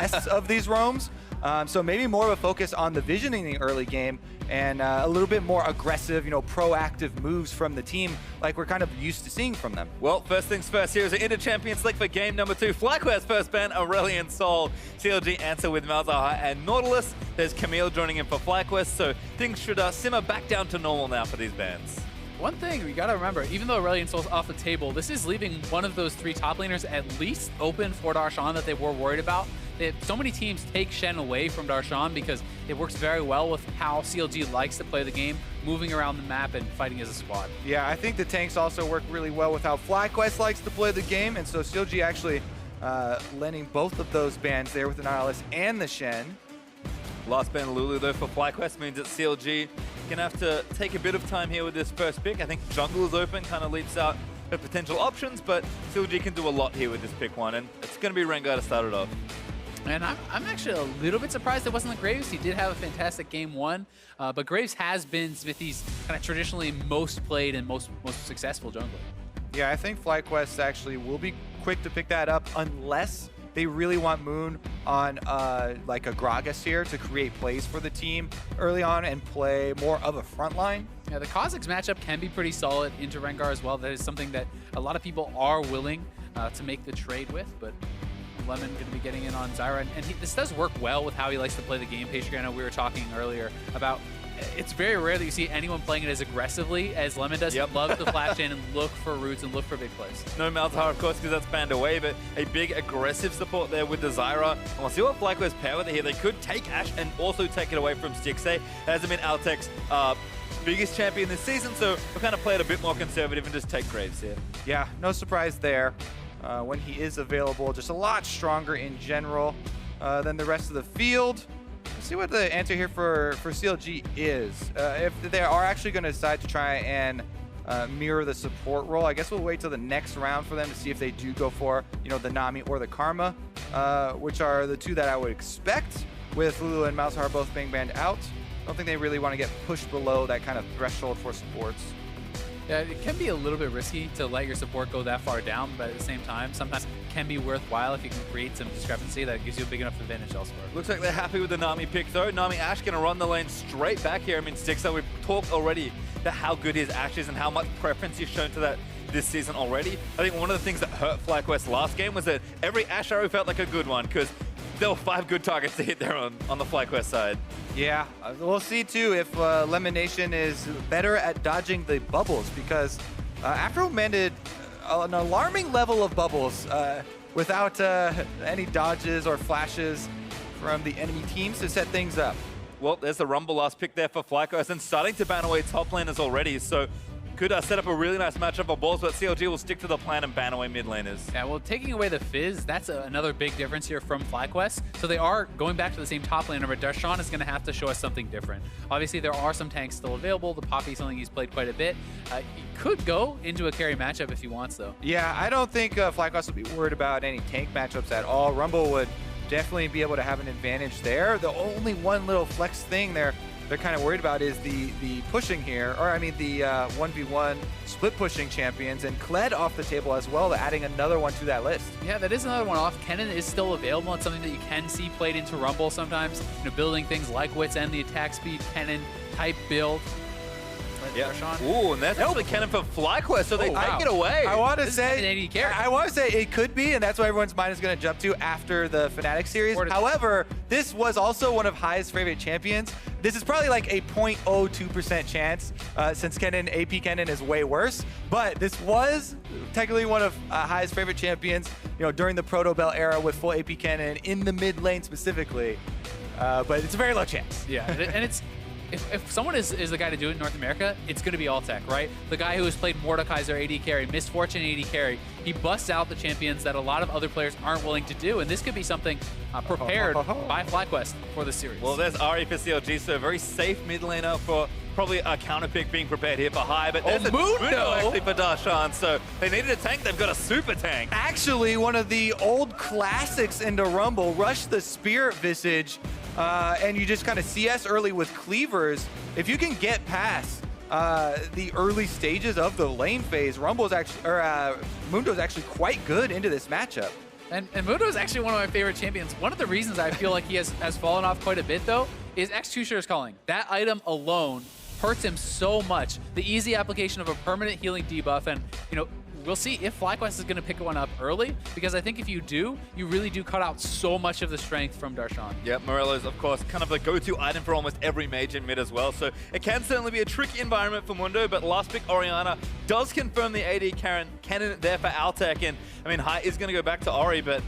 success of these roams. So maybe more of a focus on the visioning in the early game and a little bit more aggressive, proactive moves from the team like we're kind of used to seeing from them. Well, first things first, here is an Inter-Champion Slick for game number 2. FlyQuest first ban, Aurelion Sol. CLG answer with Malzahar and Nautilus. There's Camille joining in for FlyQuest, so things should simmer back down to normal now for these bans. One thing we gotta remember, even though Aurelion Sol's off the table, this is leaving one of those 3 top laners at least open for Darshan that they were worried about. So many teams take Shen away from Darshan because it works very well with how CLG likes to play the game, moving around the map and fighting as a squad. Yeah, I think the tanks also work really well with how FlyQuest likes to play the game, and so CLG actually lending both of those bans there with the Nautilus and the Shen. Last ban Lulu though for FlyQuest means that CLG can have to take a bit of time here with this first pick. I think jungle is open, kind of leaps out the potential options, but CLG can do a lot here with this pick 1, and it's going to be Rengar to start it off. And I'm actually a little bit surprised it wasn't the Graves. He did have a fantastic game 1, but Graves has been Xmithie's kind of traditionally most played and most successful jungler. Yeah, I think FlyQuest actually will be quick to pick that up unless they really want Moon on like a Gragas here to create plays for the team early on and play more of a front line. Yeah, the Kha'Zix matchup can be pretty solid into Rengar as well. That is something that a lot of people are willing to make the trade with, but Lemon going to be getting in on Zyra, and this does work well with how he likes to play the game. Patreon, I know we were talking earlier about it's very rare that you see anyone playing it as aggressively as Lemon does. Yep. He loves to flash in and look for roots and look for big plays. No Malzahar, of course, because that's banned away, but a big aggressive support there with the Zyra. And we'll see what FlyQuest pair with it here. They could take Ashe and also take it away from Stixxay. It hasn't been Altec's biggest champion this season, so we'll kind of play it a bit more conservative and just take Graves here. Yeah, no surprise there. When he is available, just a lot stronger in general than the rest of the field. Let's see what the answer here for CLG is. If they are actually going to decide to try and mirror the support role, I guess we'll wait till the next round for them to see if they do go for, the Nami or the Karma, which are the 2 that I would expect, with Lulu and Malzahar both being banned out. I don't think they really want to get pushed below that kind of threshold for supports. Yeah, it can be a little bit risky to let your support go that far down, but at the same time, sometimes it can be worthwhile if you can create some discrepancy that gives you a big enough advantage elsewhere. Looks like they're happy with the Nami pick though. Nami Ashe going to run the lane straight back here. I mean, Stixxay, we've talked already about how good his Ashe is and how much preference he's shown to that this season already. I think one of the things that hurt FlyQuest last game was that every Ashe arrow felt like a good one because there were 5 good targets to hit there on the FlyQuest side. Yeah, we'll see too if Lemonnation is better at dodging the bubbles, because Aphromoo landed an alarming level of bubbles without any dodges or flashes from the enemy teams to set things up. Well, there's the Rumble last pick there for FlyQuest and starting to ban away top laners already, so could set up a really nice matchup for balls, but CLG will stick to the plan and ban away mid laners. Yeah, well, taking away the Fizz, that's another big difference here from FlyQuest. So they are going back to the same top laner, but Darshan is going to have to show us something different. Obviously, there are some tanks still available. The Poppy is something he's played quite a bit. He could go into a carry matchup if he wants, though. Yeah, I don't think FlyQuest will be worried about any tank matchups at all. Rumble would definitely be able to have an advantage there. The only one little flex thing they're kind of worried about is the pushing here, or I mean the 1v1 split pushing champions, and Kled off the table as well, adding another one to that list. Yeah, that is another one off. Kennen is still available. It's something that you can see played into Rumble sometimes, building things like Wits and the attack speed, Kennen type build. Yeah. Ooh, and that's actually Kennen for FlyQuest, so they take it away. I want to say it could be, and that's why everyone's mind is going to jump to after the Fnatic series. However, this was also one of High's favorite champions. This is probably like a 0.02% chance since AP Kennen is way worse, but this was technically one of High's favorite champions, during the Proto Bell era with full AP Kennen in the mid lane specifically, but it's a very low chance. Yeah, and it's if someone is the guy to do it in North America, it's going to be Altec, right? The guy who has played Mordekaiser AD carry, Misfortune AD carry. He busts out the champions that a lot of other players aren't willing to do, and this could be something prepared by FlyQuest for the series. Well, there's Ahri for CLG, so a very safe mid laner for probably a counter pick being prepared here for High, but there's a Mundo actually for Darshan, so they needed a tank, they've got a super tank. Actually, one of the old classics into Rumble, Rush the Spirit Visage, and you just kind of CS early with cleavers. If you can get past the early stages of the lane phase, Mundo's actually quite good into this matchup. And Mundo is actually one of my favorite champions. One of the reasons I feel like he has fallen off quite a bit, though, is Executioner's Calling. That item alone hurts him so much. The easy application of a permanent healing debuff, and, you know, we'll see if FlyQuest is going to pick one up early, because I think if you do, you really do cut out so much of the strength from Darshan. Yep, Morello's, of course, kind of the go-to item for almost every mage in mid as well, so it can certainly be a tricky environment for Mundo, but last pick, Orianna, does confirm the AD Kennen there for Altec, and, I mean, High is going to go back to Ori, but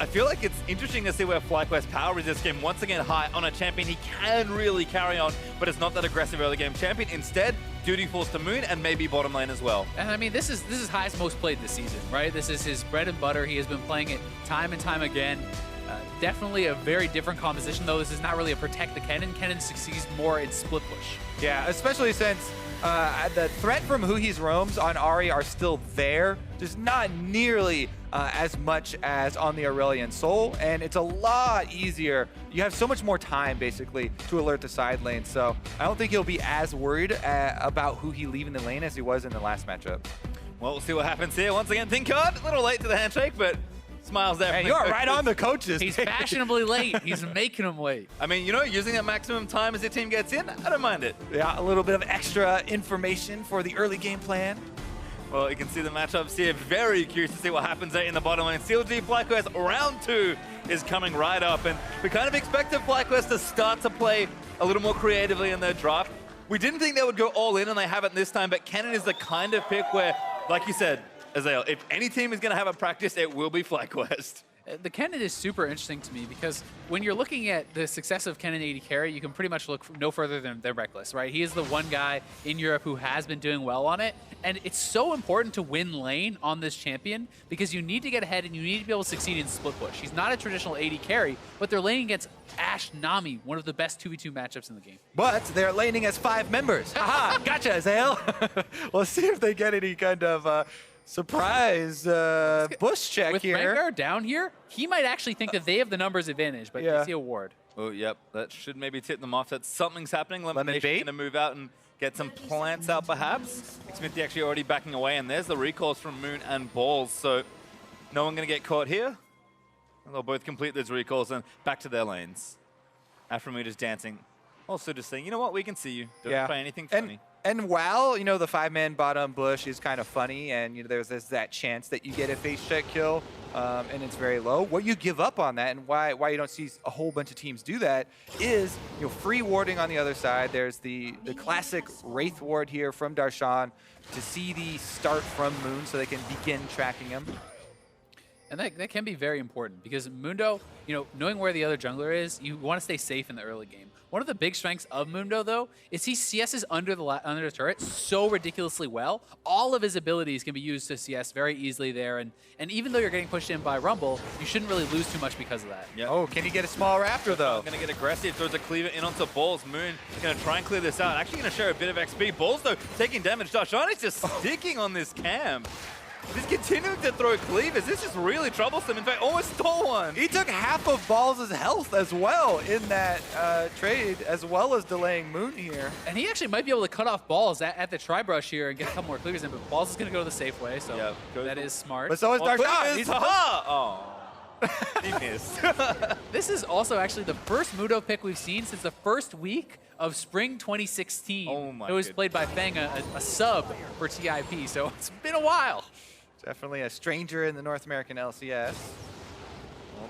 I feel like it's interesting to see where FlyQuest power resist game once again High on a champion he can really carry on, but it's not that aggressive early game champion. Instead, duty falls to Moon and maybe bottom lane as well. And I mean, this is High's most played this season, right? This is his bread and butter. He has been playing it time and time again. Definitely a very different composition, though. This is not really a protect the Kennen. Kennen succeeds more in split push. Yeah, especially since the threat from Huhi's roams on Ahri are still there. Just not nearly as much as on the Aurelion Soul, and it's a lot easier. You have so much more time, basically, to alert the side lane, so I don't think he'll be as worried about Huhi leaving the lane as he was in the last matchup. Well, we'll see what happens here. Once again, ThinkCard, a little late to the handshake, but smiles there. Hey, you are right on the coaches. He's fashionably late. He's making them wait. I mean, you know, using that maximum time as the team gets in, I don't mind it. Yeah, a little bit of extra information for the early game plan. Well, you can see the matchups here. Very curious to see what happens there in the bottom lane. CLG FlyQuest round 2 is coming right up, and we kind of expected FlyQuest to start to play a little more creatively in their draft. We didn't think they would go all in, and they haven't this time, but Kennen is the kind of pick where, like you said, Azael, if any team is going to have a practice, it will be FlyQuest. The Kennen is super interesting to me because when you're looking at the success of Kennen AD carry, you can pretty much look no further than Reckless, right? He is the one guy in Europe who has been doing well on it, and it's so important to win lane on this champion because you need to get ahead and you need to be able to succeed in split push. He's not a traditional AD carry, but they're laning against AShe Nami, one of the best 2v2 matchups in the game. But they're laning as 5 members. Haha, gotcha, Azael. We'll see if they get any kind of surprise bush check with here. With Rengar down here, he might actually think that they have the numbers advantage, but they see a ward. Oh, yep. That should maybe tip them off that something's happening. Lemonnation going to move out and get some plants out, perhaps. Xmithie actually already backing away, and there's the recalls from Moon and Balls, so no one going to get caught here. They'll both complete those recalls and back to their lanes. Aphromoo just dancing. Also just saying, you know what, we can see you. Don't try anything funny. And while, you know, the 5-man bottom bush is kind of funny and, you know, there's that chance that you get a face check kill and it's very low, what you give up on that and why you don't see a whole bunch of teams do that is, you know, free warding on the other side. There's the classic Wraith ward here from Darshan to see the start from Moon so they can begin tracking him. And that can be very important because Mundo, you know, knowing where the other jungler is, you want to stay safe in the early game. One of the big strengths of Mundo, though, is he CS's under the turret so ridiculously well. All of his abilities can be used to CS very easily there. And even though you're getting pushed in by Rumble, you shouldn't really lose too much because of that. Yep. Oh, can he get a small raptor, though? Going to get aggressive, throws a cleaver in onto Balls. Moon going to try and clear this out. Actually going to share a bit of XP. Balls, though, taking damage. Darshan is just sticking on this camp. He's continuing to throw cleavers. This is really troublesome. In fact, almost stole one. He took half of Balls' health as well in that trade, as well as delaying Moon here. And he actually might be able to cut off Balls at the tri-brush here and get a couple more cleavers in, but Balls is going to go to the safe way, so that is smart. But so is Darshan. He's he missed. This is also actually the first Mundo pick we've seen since the first week of Spring 2016. Oh my It was played by Fang, a sub for TIP, so it's been a while. Definitely a stranger in the North American LCS.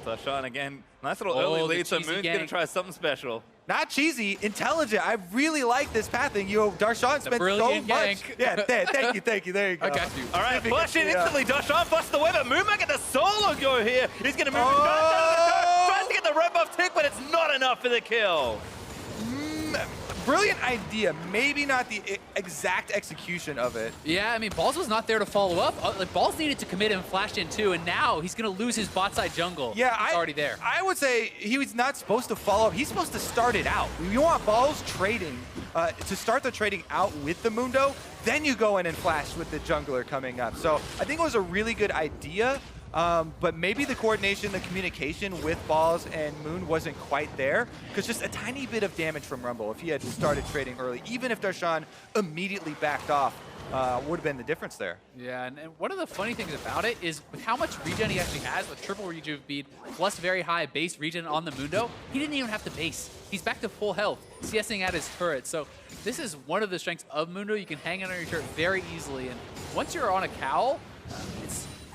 Well, Darshan again. Nice little early lead, so Moon's going to try something special. Not cheesy, intelligent. I really like this pathing. You know, Darshan spent so much. Yeah, thank you. There you go. I got you. All right, flash in instantly. Darshan busts away, but Moon might get the solo go here. He's going to move tries to get the red buff tick, but it's not enough for the kill. Brilliant idea. Maybe not the exact execution of it. Yeah, I mean, Balls was not there to follow up. Like, Balls needed to commit and flashed in too, and now he's going to lose his bot side jungle. Yeah, it's already there. I would say he was not supposed to follow up. He's supposed to start it out. You want Balls trading, to start the trading out with the Mundo, then you go in and flash with the jungler coming up. So I think it was a really good idea. But maybe the coordination, the communication with Balls and Moon wasn't quite there, because just a tiny bit of damage from Rumble if he had started trading early, even if Darshan immediately backed off, would have been the difference there. Yeah, and one of the funny things about it is with how much regen he actually has, with triple rejuve bead plus very high base regen on the Mundo, he didn't even have to base. He's back to full health, CSing at his turret. So this is one of the strengths of Mundo. You can hang it on your turret very easily, and once you're on a cowl,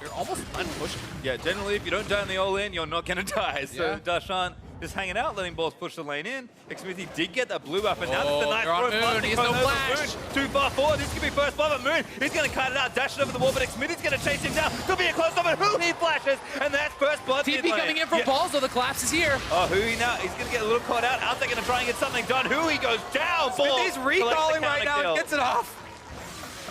you're almost unpushable. Yeah, generally if you don't die in the all-in, you're not going to die. So Yeah. Darshan just hanging out, letting balls push the lane in. Xmithie did get that blue buff, and now that's the nice they're on throw. Moon, he has no flash. Too far forward, this could be first blood, but Moon, he's going to cut it out, dash it over the wall, but Xmithie's going to chase him down. Could be a close up, and Huhi flashes, and that's first blood. TP coming in from balls, though the collapse is here. Oh, Huhi now, he's going to get a little caught out. Altec going to try and get something done. Huhi goes down. Xmithie's recalling right now, gets it off.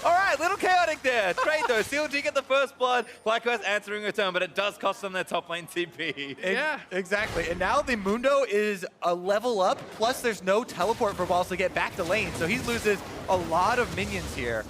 All right, little chaotic there. Trade though. CLG get the first blood. FlyQuest answering return, but it does cost them their top lane TP. Yeah. Exactly. And now the Mundo is a level up, plus there's no teleport for balls to get back to lane. So he loses a lot of minions here.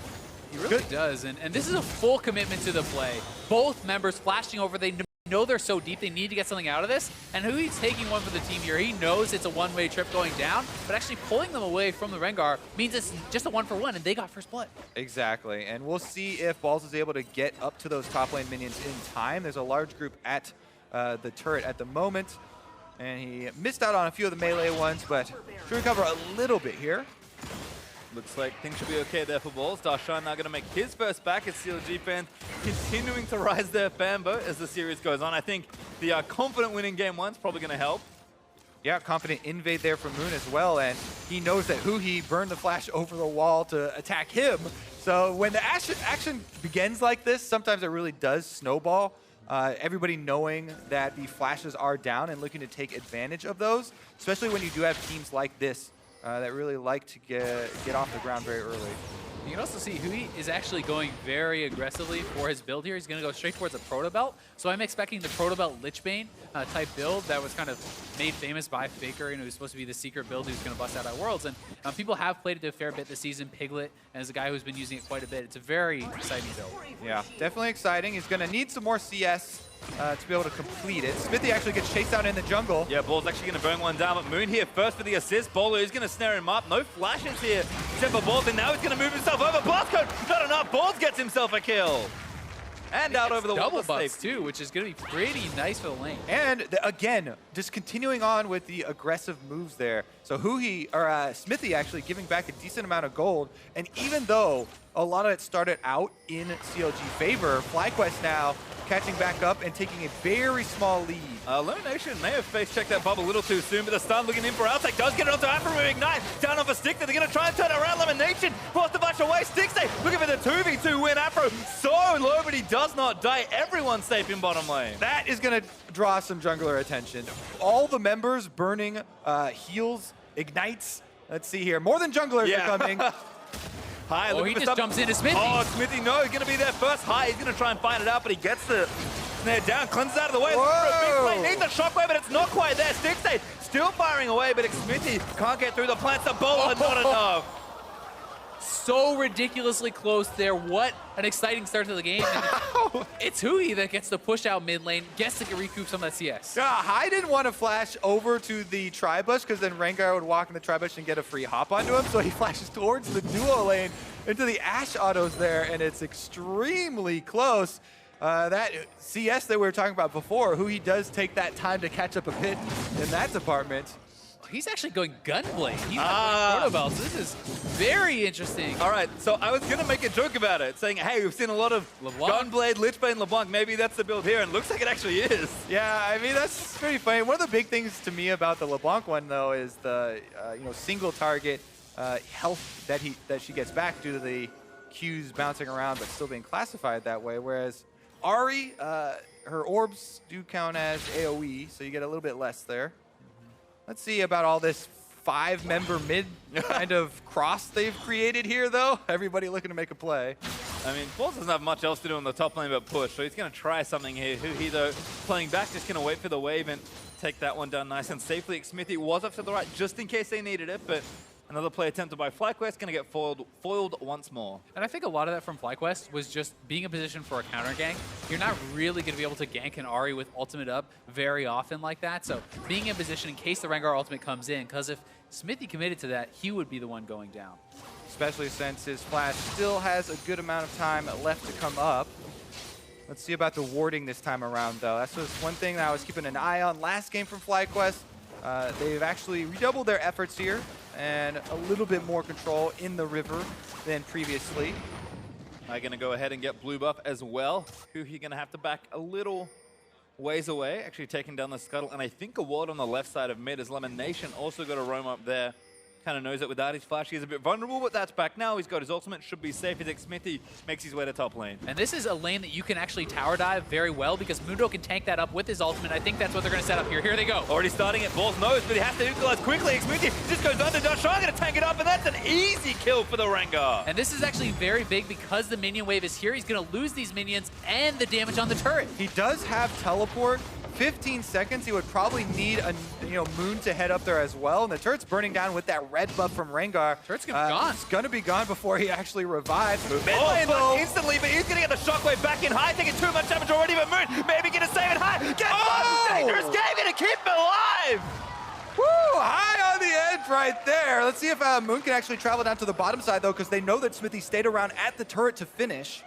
He really does, and this is a full commitment to the play. Both members flashing over, they know they're so deep, they need to get something out of this. And Huhi's taking one for the team here. He knows it's a one-way trip going down, but actually pulling them away from the Rengar means it's just a 1-for-1, and they got first blood. Exactly, and we'll see if Balls is able to get up to those top lane minions in time. There's a large group at the turret at the moment, and he missed out on a few of the melee ones, but should recover a little bit here. Looks like things should be okay there for Balls. Darshan now going to make his first back as CLG fans continuing to rise their fan boat as the series goes on. I think the confident win in game one's probably going to help. Yeah, confident invade there from Moon as well, and he knows that Huhi burned the flash over the wall to attack him. So when the action begins like this, sometimes it really does snowball. Everybody knowing that the flashes are down and looking to take advantage of those, especially when you do have teams like this that really like to get off the ground very early. You can also see Huhi is actually going very aggressively for his build here. He's going to go straight towards a Proto Belt. So I'm expecting the Proto Belt Lichbane type build that was kind of made famous by Faker. You know, who's supposed to be the secret build who's going to bust out at Worlds. And people have played it a fair bit this season. Piglet, as a guy who's been using it quite a bit. It's a very exciting build. Yeah, definitely exciting. He's going to need some more CS to be able to complete it. Xmithie actually gets chased down in the jungle. Yeah, Ball's actually going to burn one down, but Moon here first for the assist. Bowler is going to snare him up. No flashes here, except for Balls, and now he's going to move himself over. Blast code, not enough. Balls gets himself a kill. And out over the wall. Double buffs too, which is going to be pretty nice for the lane. And again, just continuing on with the aggressive moves there. So Xmithie actually giving back a decent amount of gold. And even though a lot of it started out in CLG favor, FlyQuest now catching back up and taking a very small lead. Lemonnation may have face-checked that bubble a little too soon, but the stun looking in for Altec does get it onto Aphromoo. Ignite down off a Stixxay. They're going to try and turn around Lemonnation. Forced to bash away. Stixxay looking for the 2v2 win. Afro so low, but he does not die. Everyone's safe in bottom lane. That is going to draw some jungler attention. All the members burning heals, ignites. Let's see here. More than junglers are coming. High, he just jumps into Xmithie. Oh, Xmithie, no, he's going to be there first. High, he's going to try and find it out, but he gets the snare down, cleanses out of the way. Looking for a big play, needs a shockwave, but it's not quite there. Stixxay still firing away, but Xmithie can't get through the plants. The bowler, not enough. So ridiculously close there. What an exciting start to the game. It's Huhi that gets the push out mid lane, gets to recoup some of that CS. Yeah, High didn't want to flash over to the tri-bush because then Rengar would walk in the tri-bush and get a free hop onto him, so he flashes towards the duo lane into the Ashe autos there, and it's extremely close. That CS that we were talking about before, Huhi does take that time to catch up a bit in that department. He's actually going Gunblade. He's not going Proto Belts. This is very interesting. All right, so I was going to make a joke about it, saying, hey, we've seen a lot of Gunblade, Lichbane, LeBlanc. Maybe that's the build here, and looks like it actually is. Yeah, I mean, that's pretty funny. One of the big things to me about the LeBlanc one, though, is the single target health that she gets back due to the Qs bouncing around but still being classified that way, whereas Ahri, her orbs do count as AoE, so you get a little bit less there. Let's see about all this 5-member mid kind of cross they've created here, though. Everybody looking to make a play. I mean, Balls doesn't have much else to do on the top lane but push, so he's going to try something here. Huhi, though, playing back, just going to wait for the wave and take that one down nice and safely. Xmithie was up to the right just in case they needed it, but another play attempted by FlyQuest, going to get foiled once more. And I think a lot of that from FlyQuest was just being in position for a counter gank. You're not really going to be able to gank an Ahri with ultimate up very often like that. So being in position in case the Rengar ultimate comes in, because if Xmithie committed to that, he would be the one going down. especially since his flash still has a good amount of time left to come up. Let's see about the warding this time around, though. That's just one thing that I was keeping an eye on last game from FlyQuest. They've actually redoubled their efforts here and a little bit more control in the river than previously. I'm going to go ahead and get blue buff as well. Huhi going to have to back a little ways away, actually taking down the scuttle. And I think a ward on the left side of mid as Lemonnation also got to roam up there. Kind of knows that without his flash, he's a bit vulnerable, but that's back now. He's got his ultimate, should be safe as Xmithie makes his way to top lane. And this is a lane that you can actually tower dive very well because Mundo can tank that up with his ultimate. I think that's what they're going to set up here. Here they go. Already starting at Ball's nose, but he has to neutralize quickly. Xmithie just goes under. Darshan going to tank it up, and that's an easy kill for the Rengar. And this is actually very big because the minion wave is here. He's going to lose these minions and the damage on the turret. He does have teleport. 15 seconds, he would probably need a Moon to head up there as well. And the turret's burning down with that red buff from Rengar. Turret's gonna be gone. It's gonna be gone before he actually revives. Oh, instantly, but he's gonna get the shockwave back in high, taking too much damage already, but Moon maybe gonna save it high. Dangerous game, gonna keep him alive. Woo, high on the edge right there. Let's see if Moon can actually travel down to the bottom side though, because they know that Xmithie stayed around at the turret to finish.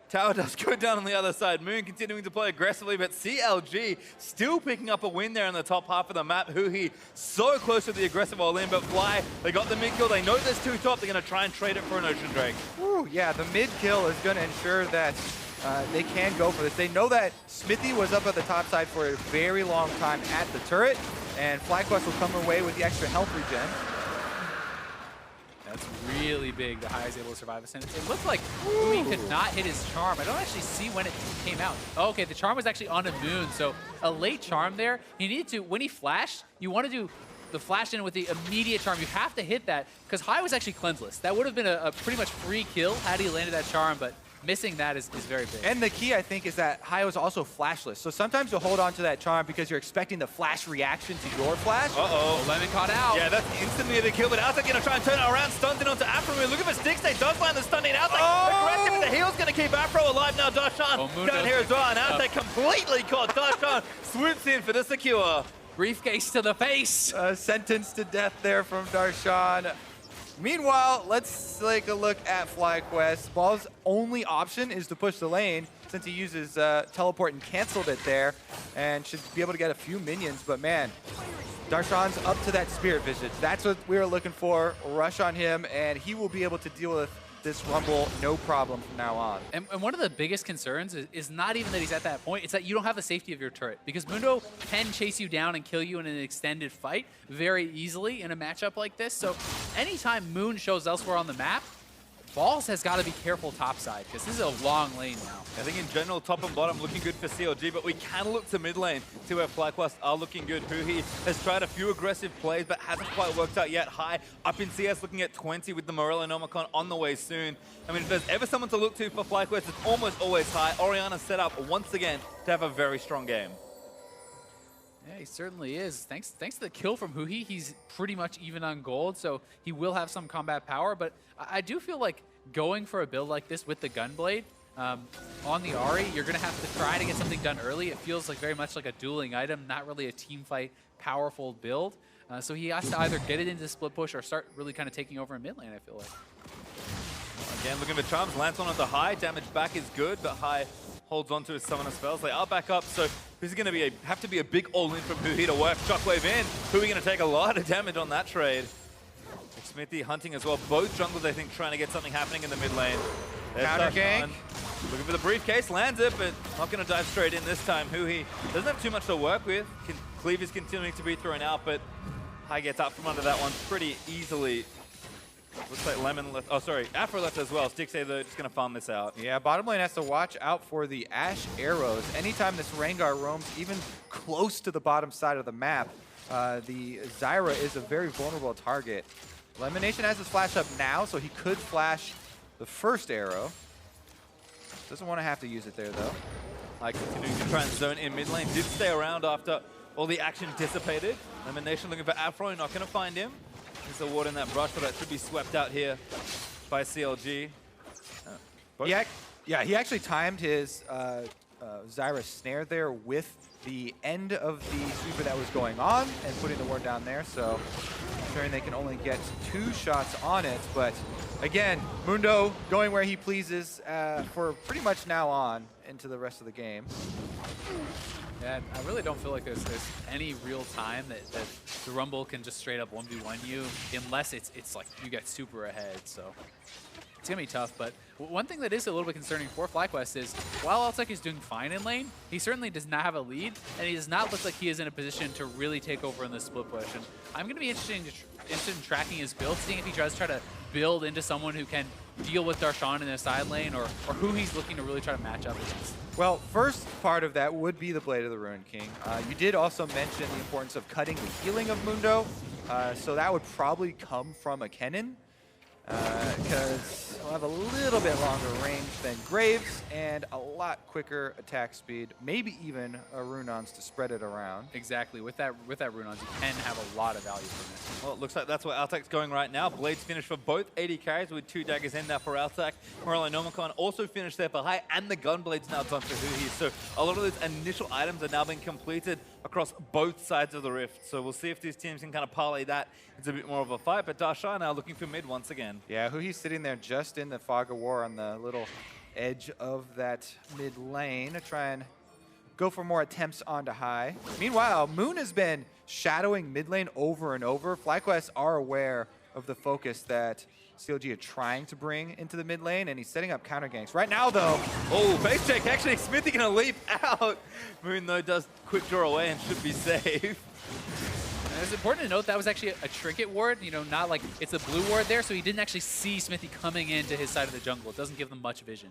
Tower does go down on the other side. Moon continuing to play aggressively, but CLG still picking up a win there in the top half of the map. Huhi so close to the aggressive all-in, but Fly, they got the mid kill. They know there's two top. They're going to try and trade it for an Ocean Drake. Ooh, yeah, the mid kill is going to ensure that they can go for this. They know that Xmithie was up at the top side for a very long time at the turret, and FlyQuest will come away with the extra health regen. That's really big that Huhi is able to survive this. And it looked like Huhi could not hit his charm. I don't actually see when it came out. Oh, okay, the charm was actually on a Moon, so a late charm there. He needed to, when he flashed, you want to do the flash in with the immediate charm. You have to hit that, because Huhi was actually cleanseless. That would have been a pretty much free kill had he landed that charm, but missing that is very big. And the key, I think, is that Huhi was also flashless. So sometimes you'll hold on to that charm because you're expecting the flash reaction to your flash. Uh-oh. Lemon caught out. Yeah, that's instantly the kill, but Altec going to try and turn it around, stuns it onto Aphromoo. Look at the Stixxay, does land the stunning. Altec aggressive with the heal's going to keep Aphro alive now. Darshan down here as well, and Altec completely caught. Darshan swoops in for the secure. Briefcase to the face. Sentenced to death there from Darshan. Meanwhile, let's take a look at FlyQuest. Ball's only option is to push the lane since he uses teleport and canceled it there and should be able to get a few minions. But man, Darshan's up to that Spirit Visage. That's what we were looking for. Rush on him, and he will be able to deal with this Rumble no problem from now on. And one of the biggest concerns is not even that he's at that point, it's that you don't have the safety of your turret. Because Mundo can chase you down and kill you in an extended fight very easily in a matchup like this. So anytime Moon shows elsewhere on the map, Balls has got to be careful topside, because this is a long lane now. I think in general, top and bottom looking good for CLG, but we can look to mid lane, see where FlyQuest are looking good. Huhi has tried a few aggressive plays, but hasn't quite worked out yet. Huhi up in CS looking at 20 with the Morello Nomicon on the way soon. I mean, if there's ever someone to look to for FlyQuest, it's almost always Huhi. Orianna set up once again to have a very strong game. Yeah, he certainly is. Thanks to the kill from Huhi, he's pretty much even on gold, so he will have some combat power. But I do feel like going for a build like this with the Gunblade on the Ahri, you're going to have to try to get something done early. It feels like very much like a dueling item, not really a team fight, powerful build. So he has to either get it into split push or start really kind of taking over in mid lane, I feel like. Again, looking for charms. Lance on the Huhi. Damage back is good, but Huhi holds on to his summoner spells. They are back up, so this is going to be have to be a big all-in from Huhi to work. Shockwave in. Huhi going to take a lot of damage on that trade. Xmithie hunting as well. Both junglers, I think, trying to get something happening in the mid lane. Counter gank. Looking for the briefcase. Lands it, but not going to dive straight in this time. Huhi doesn't have too much to work with. Cleave is continuing to be thrown out, but Huhi gets up from under that one pretty easily. Looks like Lemon left. Oh, sorry. Aphro left as well. Stixxay, though, just going to farm this out. Yeah, bottom lane has to watch out for the Ashe arrows. Anytime this Rengar roams even close to the bottom side of the map, the Zyra is a very vulnerable target. Lemonnation has his flash up now, so he could flash the first arrow. Doesn't want to have to use it there, though. Huhi continuing to try and zone in mid lane. Did stay around after all the action dissipated. Lemonnation looking for Aphro, not going to find him. There's a ward in that brush, but that should be swept out here by CLG. Yeah, he actually timed his Zyra snare there with the end of the sweeper that was going on and putting the ward down there, so ensuring they can only get 2 shots on it. But again, Mundo going where he pleases for pretty much now on into the rest of the game. Yeah, I really don't feel like there's any real time that the Rumble can just straight up 1v1 you, unless it's like you get super ahead. So it's gonna be tough. But one thing that is a little bit concerning for FlyQuest is while Altec is doing fine in lane, he certainly does not have a lead, and he does not look like he is in a position to really take over in this split push. And I'm gonna be interested in tracking his build, seeing if he tries to try to build into someone who can deal with Darshan in their side lane, or who he's looking to really try to match up against. Well, first part of that would be the Blade of the Ruined King. You did also mention the importance of cutting the healing of Mundo, so that would probably come from a Kennen, because he'll have a little bit longer range than Graves and a lot quicker attack speed, maybe even a Runons to spread it around. Exactly. With that Runons, you can have a lot of value from this. Well, it looks like that's where Altec's going right now. Blades finished for both AD carries with 2 daggers in there for Altec. Morello Nomicon also finished there for High, and the Gunblade's now done for Huhi. So a lot of those initial items are now being completed across both sides of the rift. So we'll see if these teams can kind of parlay that into a bit more of a fight. But Darshan now looking for mid once again. Yeah, Huhi's sitting there just in the fog of war on the little edge of that mid lane to try and go for more attempts onto High. Meanwhile, Moon has been shadowing mid lane over and over. FlyQuest are aware of the focus that CLG are trying to bring into the mid lane, and he's setting up counter ganks. Right now, though... Oh, base check. Actually, Xmithie gonna leap out. Moon, though, does quick draw away and should be safe. It's important to note that was actually a trinket ward, you know, not like it's a blue ward there, so he didn't actually see Xmithie coming into his side of the jungle. It doesn't give them much vision.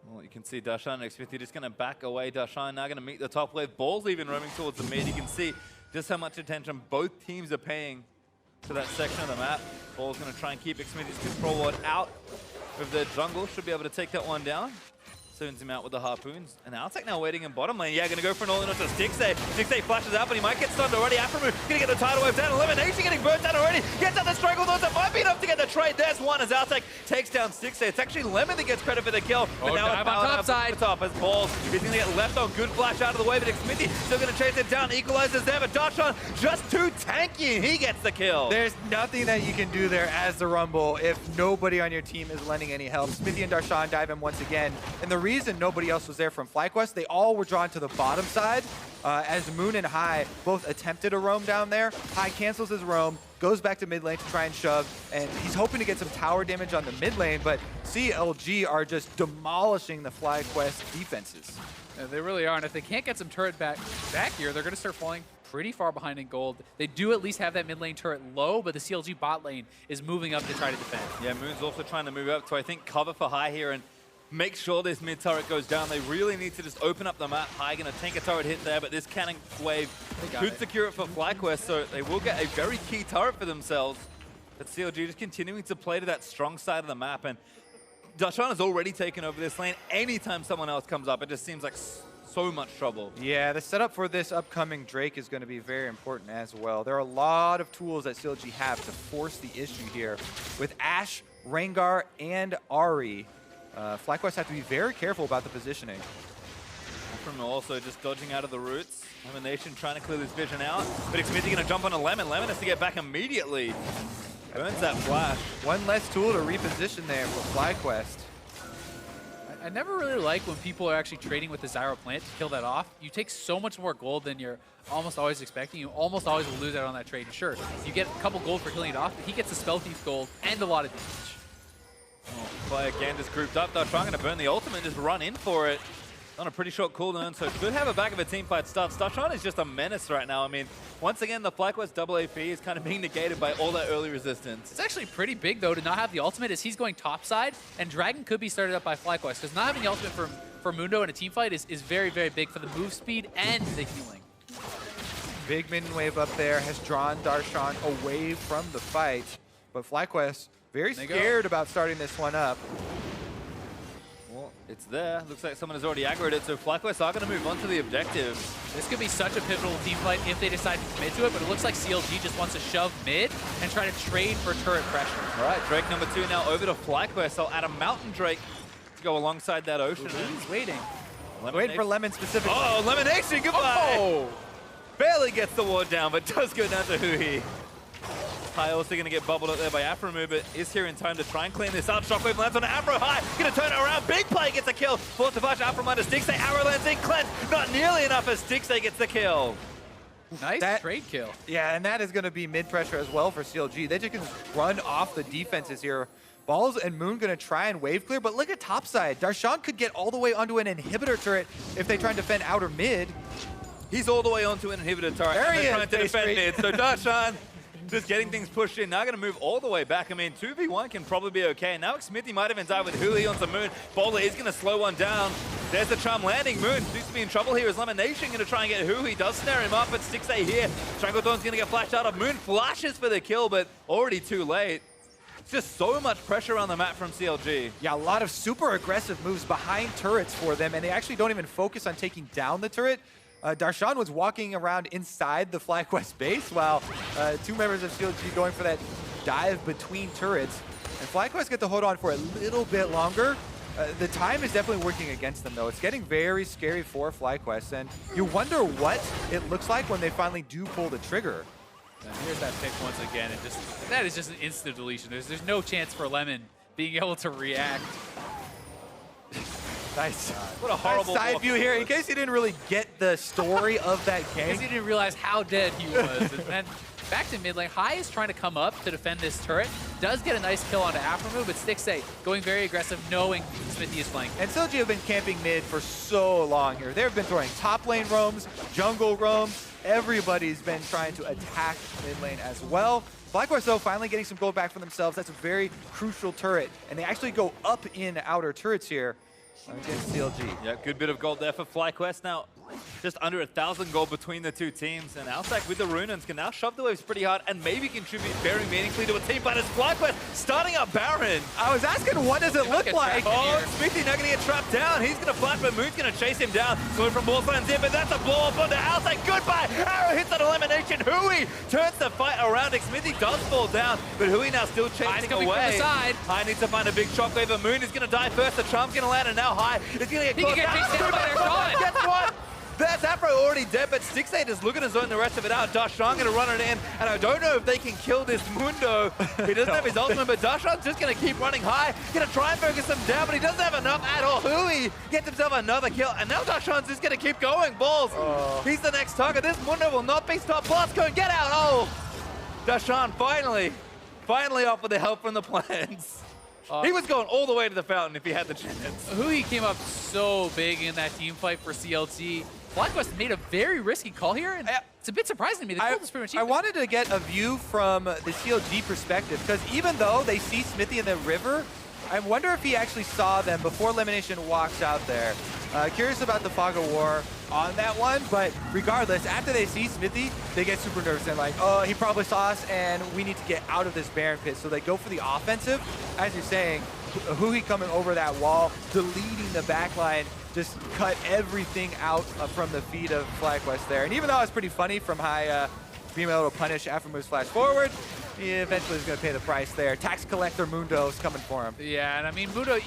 Well, you can see Darshan and Xmithie just going to back away. Darshan now going to meet the top wave. Ball's even roaming towards the mid. You can see just how much attention both teams are paying to that section of the map. Ball's going to try and keep Xmithie's control ward out of the jungle. Should be able to take that one down. Soons him out with the harpoons. And Altec now waiting in bottom lane. Yeah, going to go for an all-in onto Stixxay. Stixxay flashes out, but he might get stunned already. Aphromoo going to get the tidal wave down. Lemonnation getting burnt down already. Gets out the struggle. It might be enough to get the trade. There's one as Altec takes down Stixxay. It's actually Lemon that gets credit for the kill. But now it's on top side. Top as Balls. He's going to get left on. Good flash out of the way, but Xmithie still going to chase it down. Equalizes there, but Darshan just too tanky, and he gets the kill. There's nothing that you can do there as the Rumble if nobody on your team is lending any help. Xmithie and Darshan dive in once again, and the reason nobody else was there from FlyQuest, they all were drawn to the bottom side as Moon and High both attempted a roam down there. High cancels his roam, goes back to mid lane to try and shove, and he's hoping to get some tower damage on the mid lane, but CLG are just demolishing the FlyQuest defenses. Yeah, they really are, and if they can't get some turret back here, they're going to start falling pretty far behind in gold. They do at least have that mid lane turret low, but the CLG bot lane is moving up to try to defend. Yeah, Moon's also trying to move up to, I think, cover for High here and make sure this mid turret goes down. They really need to just open up the map. High gonna tank a turret hit there, but this cannon wave could secure it for FlyQuest, so they will get a very key turret for themselves. But CLG just continuing to play to that strong side of the map, and Darshan has already taken over this lane. Anytime someone else comes up, it just seems like so much trouble. Yeah, the setup for this upcoming Drake is going to be very important as well. There are a lot of tools that CLG have to force the issue here. With Ashe, Rengar, and Ahri, FlyQuest have to be very careful about the positioning. Aphromoo also just dodging out of the roots. Lemonnation trying to clear this vision out, but Xmithie going to jump on a Lemon. Lemon has to get back immediately. Burns that flash. One less tool to reposition there for FlyQuest. I never really like when people are actually trading with the Zyra plant to kill that off. You take so much more gold than you're almost always expecting. You almost always will lose out on that trade. Sure, you get a couple gold for killing it off, but he gets a Spell Thief gold and a lot of damage. Play again, just grouped up. They're trying to burn the ultimate, just run in for it. On a pretty short cooldown, so should have a back of a team fight start. Darshan is just a menace right now. I mean, once again, the FlyQuest double AP is kind of being negated by all that early resistance. It's actually pretty big, though, to not have the ultimate as he's going topside, and Dragon could be started up by FlyQuest, because not having the ultimate for Mundo in a team fight is very, very big for the move speed and the healing. Big minion wave up there has drawn Darshan away from the fight, but FlyQuest very scared about starting this one up. Well, it's there. Looks like someone has already aggroed it, so FlyQuest are going to move on to the objective. This could be such a pivotal team fight if they decide to commit to it, but it looks like CLG just wants to shove mid and try to trade for turret pressure. All right, Drake number 2 now over to FlyQuest. They'll add a Mountain Drake to go alongside that Ocean. He's waiting. Waiting for Lemon specifically. Oh, Lemonnation, goodbye! Oh! Barely gets the ward down, but does go down to Huhi. High also going to get bubbled up there by Aphromoo, but is here in time to try and clean this out. Shockwave lands on Aphro. High, going to turn it around. Big play gets a kill. Force to push Aphromoo to Stixxay. Arrow lands in. Cleanse. Not nearly enough as Stixxay gets the kill. Nice trade kill. Yeah, and that is going to be mid-pressure as well for CLG. They just can run off the defenses here. Balls and Moon going to try and wave clear, but look at topside. Darshan could get all the way onto an inhibitor turret if they try and defend outer mid. He's all the way onto an inhibitor turret. There he is, trying to defend mid. So Darshan just getting things pushed in. Now going to move all the way back. I mean, 2v1 can probably be okay. Now Xmithie might even die with Huhi onto Moon. Bowler is going to slow one down. There's the charm landing. Moon seems to be in trouble here. Is Lemonnation going to try and get Huhi? Does snare him up, but Stixxay here. Strangledawn's going to get flashed out of. Moon flashes for the kill, but already too late. It's just so much pressure on the map from CLG. Yeah, a lot of super aggressive moves behind turrets for them, and they actually don't even focus on taking down the turret. Darshan was walking around inside the FlyQuest base while two members of CLG going for that dive between turrets. And FlyQuest get to hold on for a little bit longer. The time is definitely working against them, though. It's getting very scary for FlyQuest, and you wonder what it looks like when they finally do pull the trigger. And here's that pick once again, and that is just an instant deletion. There's no chance for Lemon being able to react. Nice. What a horrible nice side view here. In case you didn't really get the story of that game. Because he didn't realize how dead he was. And then back to mid lane. High is trying to come up to defend this turret. Does get a nice kill onto Aphromoo, but Stixxay going very aggressive, knowing Xmithie is flanking. And CLG have been camping mid for so long here. They've been throwing top lane roams, jungle roams. Everybody's been trying to attack mid lane as well. FlyQuest, though, finally getting some gold back for themselves. That's a very crucial turret. And they actually go up in outer turrets here against CLG. Yeah, good bit of gold there for FlyQuest. Now, just under 1,000 gold between the two teams. And Altec with the Runans can now shove the waves pretty hard and maybe contribute very meaningfully to a team. But it's FlyQuest starting up Baron. I was asking, what does it look like? Oh, Xmithie now going to get trapped down. He's going to flash, but Moon's going to chase him down. Going from ball lands in, but that's a blow off onto Altec. Goodbye. Arrow hits an elimination. Huhi turns the fight around. Xmithie does fall down, but Huhi now still chasing away. From the side. High needs to find a big shockwave. Moon is going to die first. The charm's going to land, and now High is going to get caught. He can get chased down by Darshan. Guess what? That's Aphro already dead, but Stixxay just looking to zone the rest of it out. Darshan going to run it in, and I don't know if they can kill this Mundo. He doesn't have his ultimate, but Darshan's just going to keep running high. Going to try and focus him down, but he doesn't have enough at all. Huhi gets himself another kill, and now Darshan's just going to keep going. Balls. He's the next target. This Mundo will not be stopped. Blast cone, get out. Oh, Darshan finally off with the help from the plants. He was going all the way to the fountain if he had the chance. Huhi came up so big in that team fight for CLG. FlyQuest made a very risky call here, and it's a bit surprising to me. They pulled this pretty much I wanted to get a view from the CLG perspective, because even though they see Xmithie in the river, I wonder if he actually saw them before Lemonnation walks out there. Curious about the Fog of War on that one, but regardless, after they see Xmithie, they get super nervous and like, oh, he probably saw us and we need to get out of this Baron pit. So they go for the offensive. As you're saying, Huhi coming over that wall, deleting the backline, just cut everything out from the feet of FlyQuest there. And even though it's pretty funny from High being able to punish Aphromoos flash forward, he eventually is going to pay the price there. Tax collector Mundo's coming for him. Yeah, and I mean, Mundo,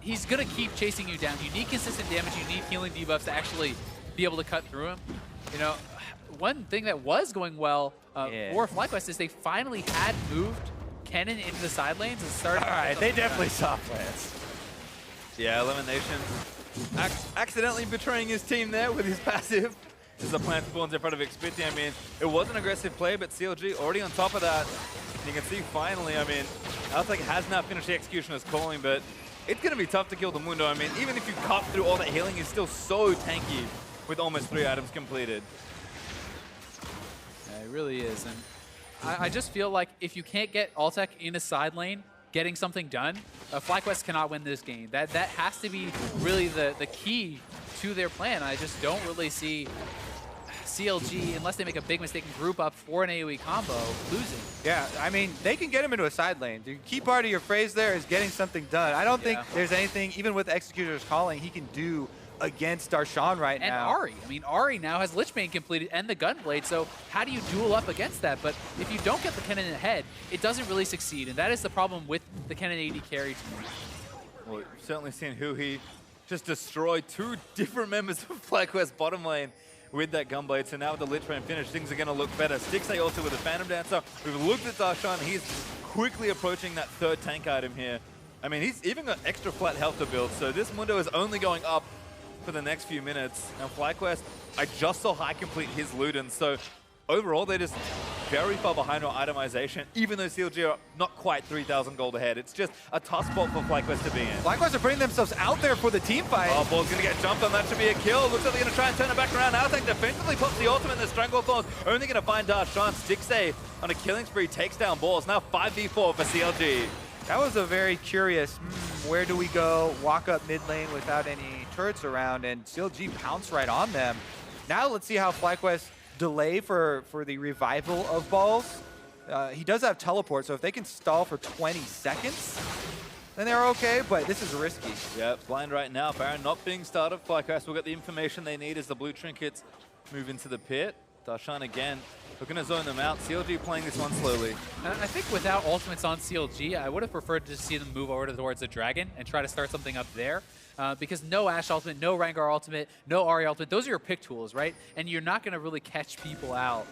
he's going to keep chasing you down. You need consistent damage. You need healing debuffs to actually be able to cut through him. You know, one thing that was going well for FlyQuest is they finally had moved Kennen into the side lanes and started. All right, they definitely saw plans. Yeah, Elimination accidentally betraying his team there with his passive. As the plant spawns in front of Xmithie. I mean, it was an aggressive play, but CLG already on top of that. You can see finally, I mean, Altec has now finished the Executioner's calling, but it's going to be tough to kill the Mundo. I mean, even if you cut through all that healing, he's still so tanky with almost 3 items completed. Yeah, it really is. And I just feel like if you can't get Altec in a side lane, getting something done, FlyQuest cannot win this game. That has to be really the key to their plan. I just don't really see CLG, unless they make a big mistake and group up for an AoE combo, losing. Yeah, I mean, they can get him into a side lane. The key part of your phrase there is getting something done. I don't think there's anything, even with Executor's Calling, he can do against Darshan right now. And Ahri. I mean, Ahri now has Lichbane completed and the Gunblade, so how do you duel up against that? But if you don't get the Kennen ahead, it doesn't really succeed, and that is the problem with the Kennen AD carry team. Well, you've certainly seen Huhi just destroy 2 different members of FlyQuest bottom lane with that Gunblade. So now with the Lich Bane finish, things are going to look better. Stixxay also with the Phantom Dancer. We've looked at Darshan. He's quickly approaching that third tank item here. I mean, he's even got extra flat health to build. So this Mundo is only going up for the next few minutes. Now FlyQuest, I just saw High complete his Luden. So overall, they're just very far behind on itemization, even though CLG are not quite 3,000 gold ahead. It's just a tough spot for FlyQuest to be in. FlyQuest are putting themselves out there for the team fight. Oh, ball's going to get jumped on. That should be a kill. Looks like they're going to try and turn it back around. Altec defensively pops the ultimate in the Stranglethorns. Only going to find Darshan. Stixxay on a killing spree takes down balls. Now 5v4 for CLG. That was a very curious, where do we go? Walk up mid lane without any turrets around, and CLG pounce right on them. Now let's see how FlyQuest delay for the revival of balls. He does have teleport, so if they can stall for 20 seconds, then they're okay, but this is risky. Yeah, blind right now. Baron not being started. FlyQuest will get the information they need as the blue trinkets move into the pit. Darshan again, looking to zone them out. CLG playing this one slowly. I think without ultimates on CLG, I would have preferred to see them move over towards the Dragon and try to start something up there. Because no Ashe ultimate, no Rengar ultimate, no Ahri ultimate, those are your pick tools, right? And you're not going to really catch people out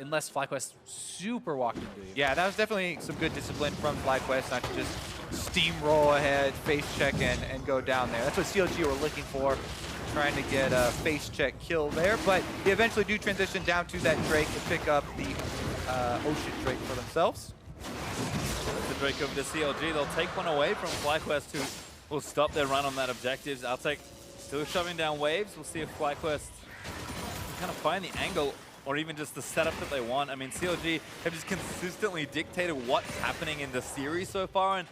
unless FlyQuest super walked into you. Yeah, that was definitely some good discipline from FlyQuest, not to just steamroll ahead, face check, and go down there. That's what CLG were looking for, trying to get a face check kill there. But they eventually do transition down to that Drake to pick up the Ocean Drake for themselves. The Drake over to CLG. They'll take one away from FlyQuest, who will stop their run on that objectives. Altec still shoving down waves. We'll see if FlyQuest can kind of find the angle or even just the setup that they want. I mean, CLG have just consistently dictated what's happening in the series so far. And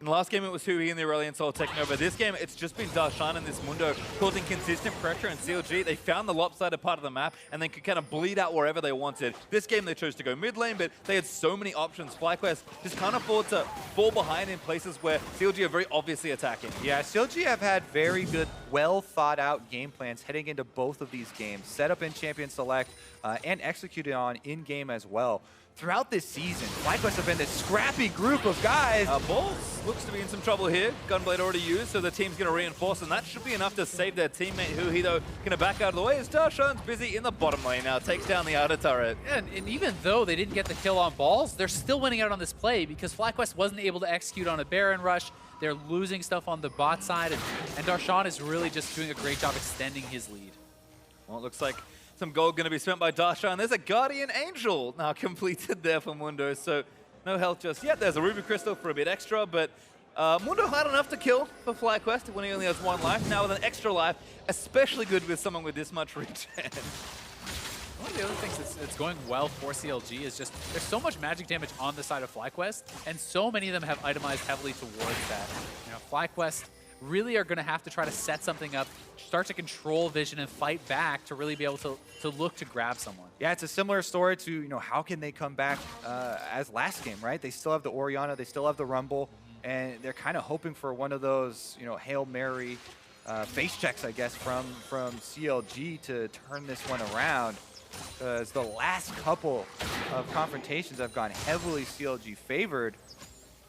in the last game, it was Huhi and the Aurelion Soul taking over. This game, it's just been Darshan and this Mundo causing consistent pressure. And CLG, they found the lopsided part of the map and they could kind of bleed out wherever they wanted. This game, they chose to go mid lane, but they had so many options. FlyQuest just can't afford to fall behind in places where CLG are very obviously attacking. Yeah, CLG have had very good, well thought out game plans heading into both of these games. Set up in Champion Select and executed on in-game as well. Throughout this season, FlyQuest have been this scrappy group of guys. Balls looks to be in some trouble here. Gunblade already used, so the team's going to reinforce, and that should be enough to save their teammate. Huhi, though, going to back out of the way as Darshan's busy in the bottom lane now. Takes down the outer turret. Yeah, and even though they didn't get the kill on balls, they're still winning out on this play because FlyQuest wasn't able to execute on a Baron rush. They're losing stuff on the bot side, and Darshan is really just doing a great job extending his lead. Well, it looks like some gold going to be spent by Darshan. There's a Guardian Angel now completed there for Mundo, so no health just yet. There's a Ruby Crystal for a bit extra, but Mundo had enough to kill for FlyQuest when he only has one life. Now with an extra life, especially good with someone with this much regen. One of the other things that's going well for CLG is just there's so much magic damage on the side of FlyQuest, and so many of them have itemized heavily towards that. You know, FlyQuest really are going to have to try to set something up, start to control vision and fight back to really be able to look to grab someone. Yeah, it's a similar story to, you know, how can they come back as last game, right? They still have the Orianna, they still have the Rumble, and they're kind of hoping for one of those, you know, Hail Mary face checks, I guess, from CLG to turn this one around. Because the last couple of confrontations have gone heavily CLG favored.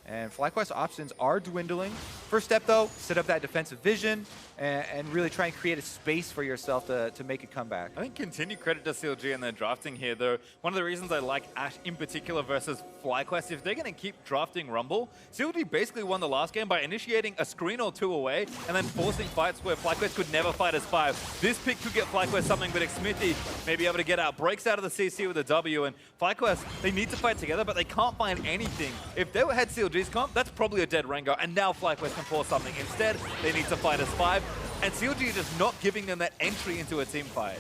And FlyQuest options are dwindling. First step, though, set up that defensive vision and really try and create a space for yourself to make a comeback. I think continued credit to CLG and their drafting here, though. One of the reasons I like Ashe in particular versus FlyQuest, if they're going to keep drafting Rumble, CLG basically won the last game by initiating a screen or two away and then forcing fights where FlyQuest could never fight as 5. This pick could get FlyQuest something, but Xmithie may be able to get out. Breaks out of the CC with a W, and FlyQuest, they need to fight together, but they can't find anything. If they had CLG's comp, that's probably a dead Rengar, and now FlyQuest can force something. Instead, they need to fight as 5, and CLG is just not giving them that entry into a team fight.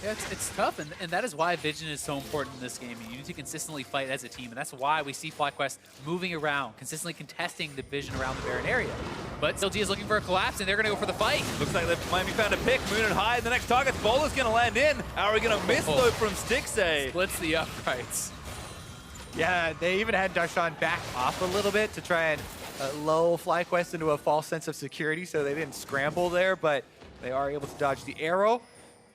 Yeah, it's tough, and that is why vision is so important in this game. You need to consistently fight as a team, and that's why we see FlyQuest moving around, consistently contesting the vision around the Baron area. But CLG is looking for a collapse, and they're going to go for the fight. Looks like they've Miami found a pick. Moon and High, the next target's Bowler's going to land in. Ahri going to miss, though, from Stixxay. Splits the uprights. Yeah, they even had Darshan back off a little bit to try and lull FlyQuest into a false sense of security, so they didn't scramble there, but they are able to dodge the arrow.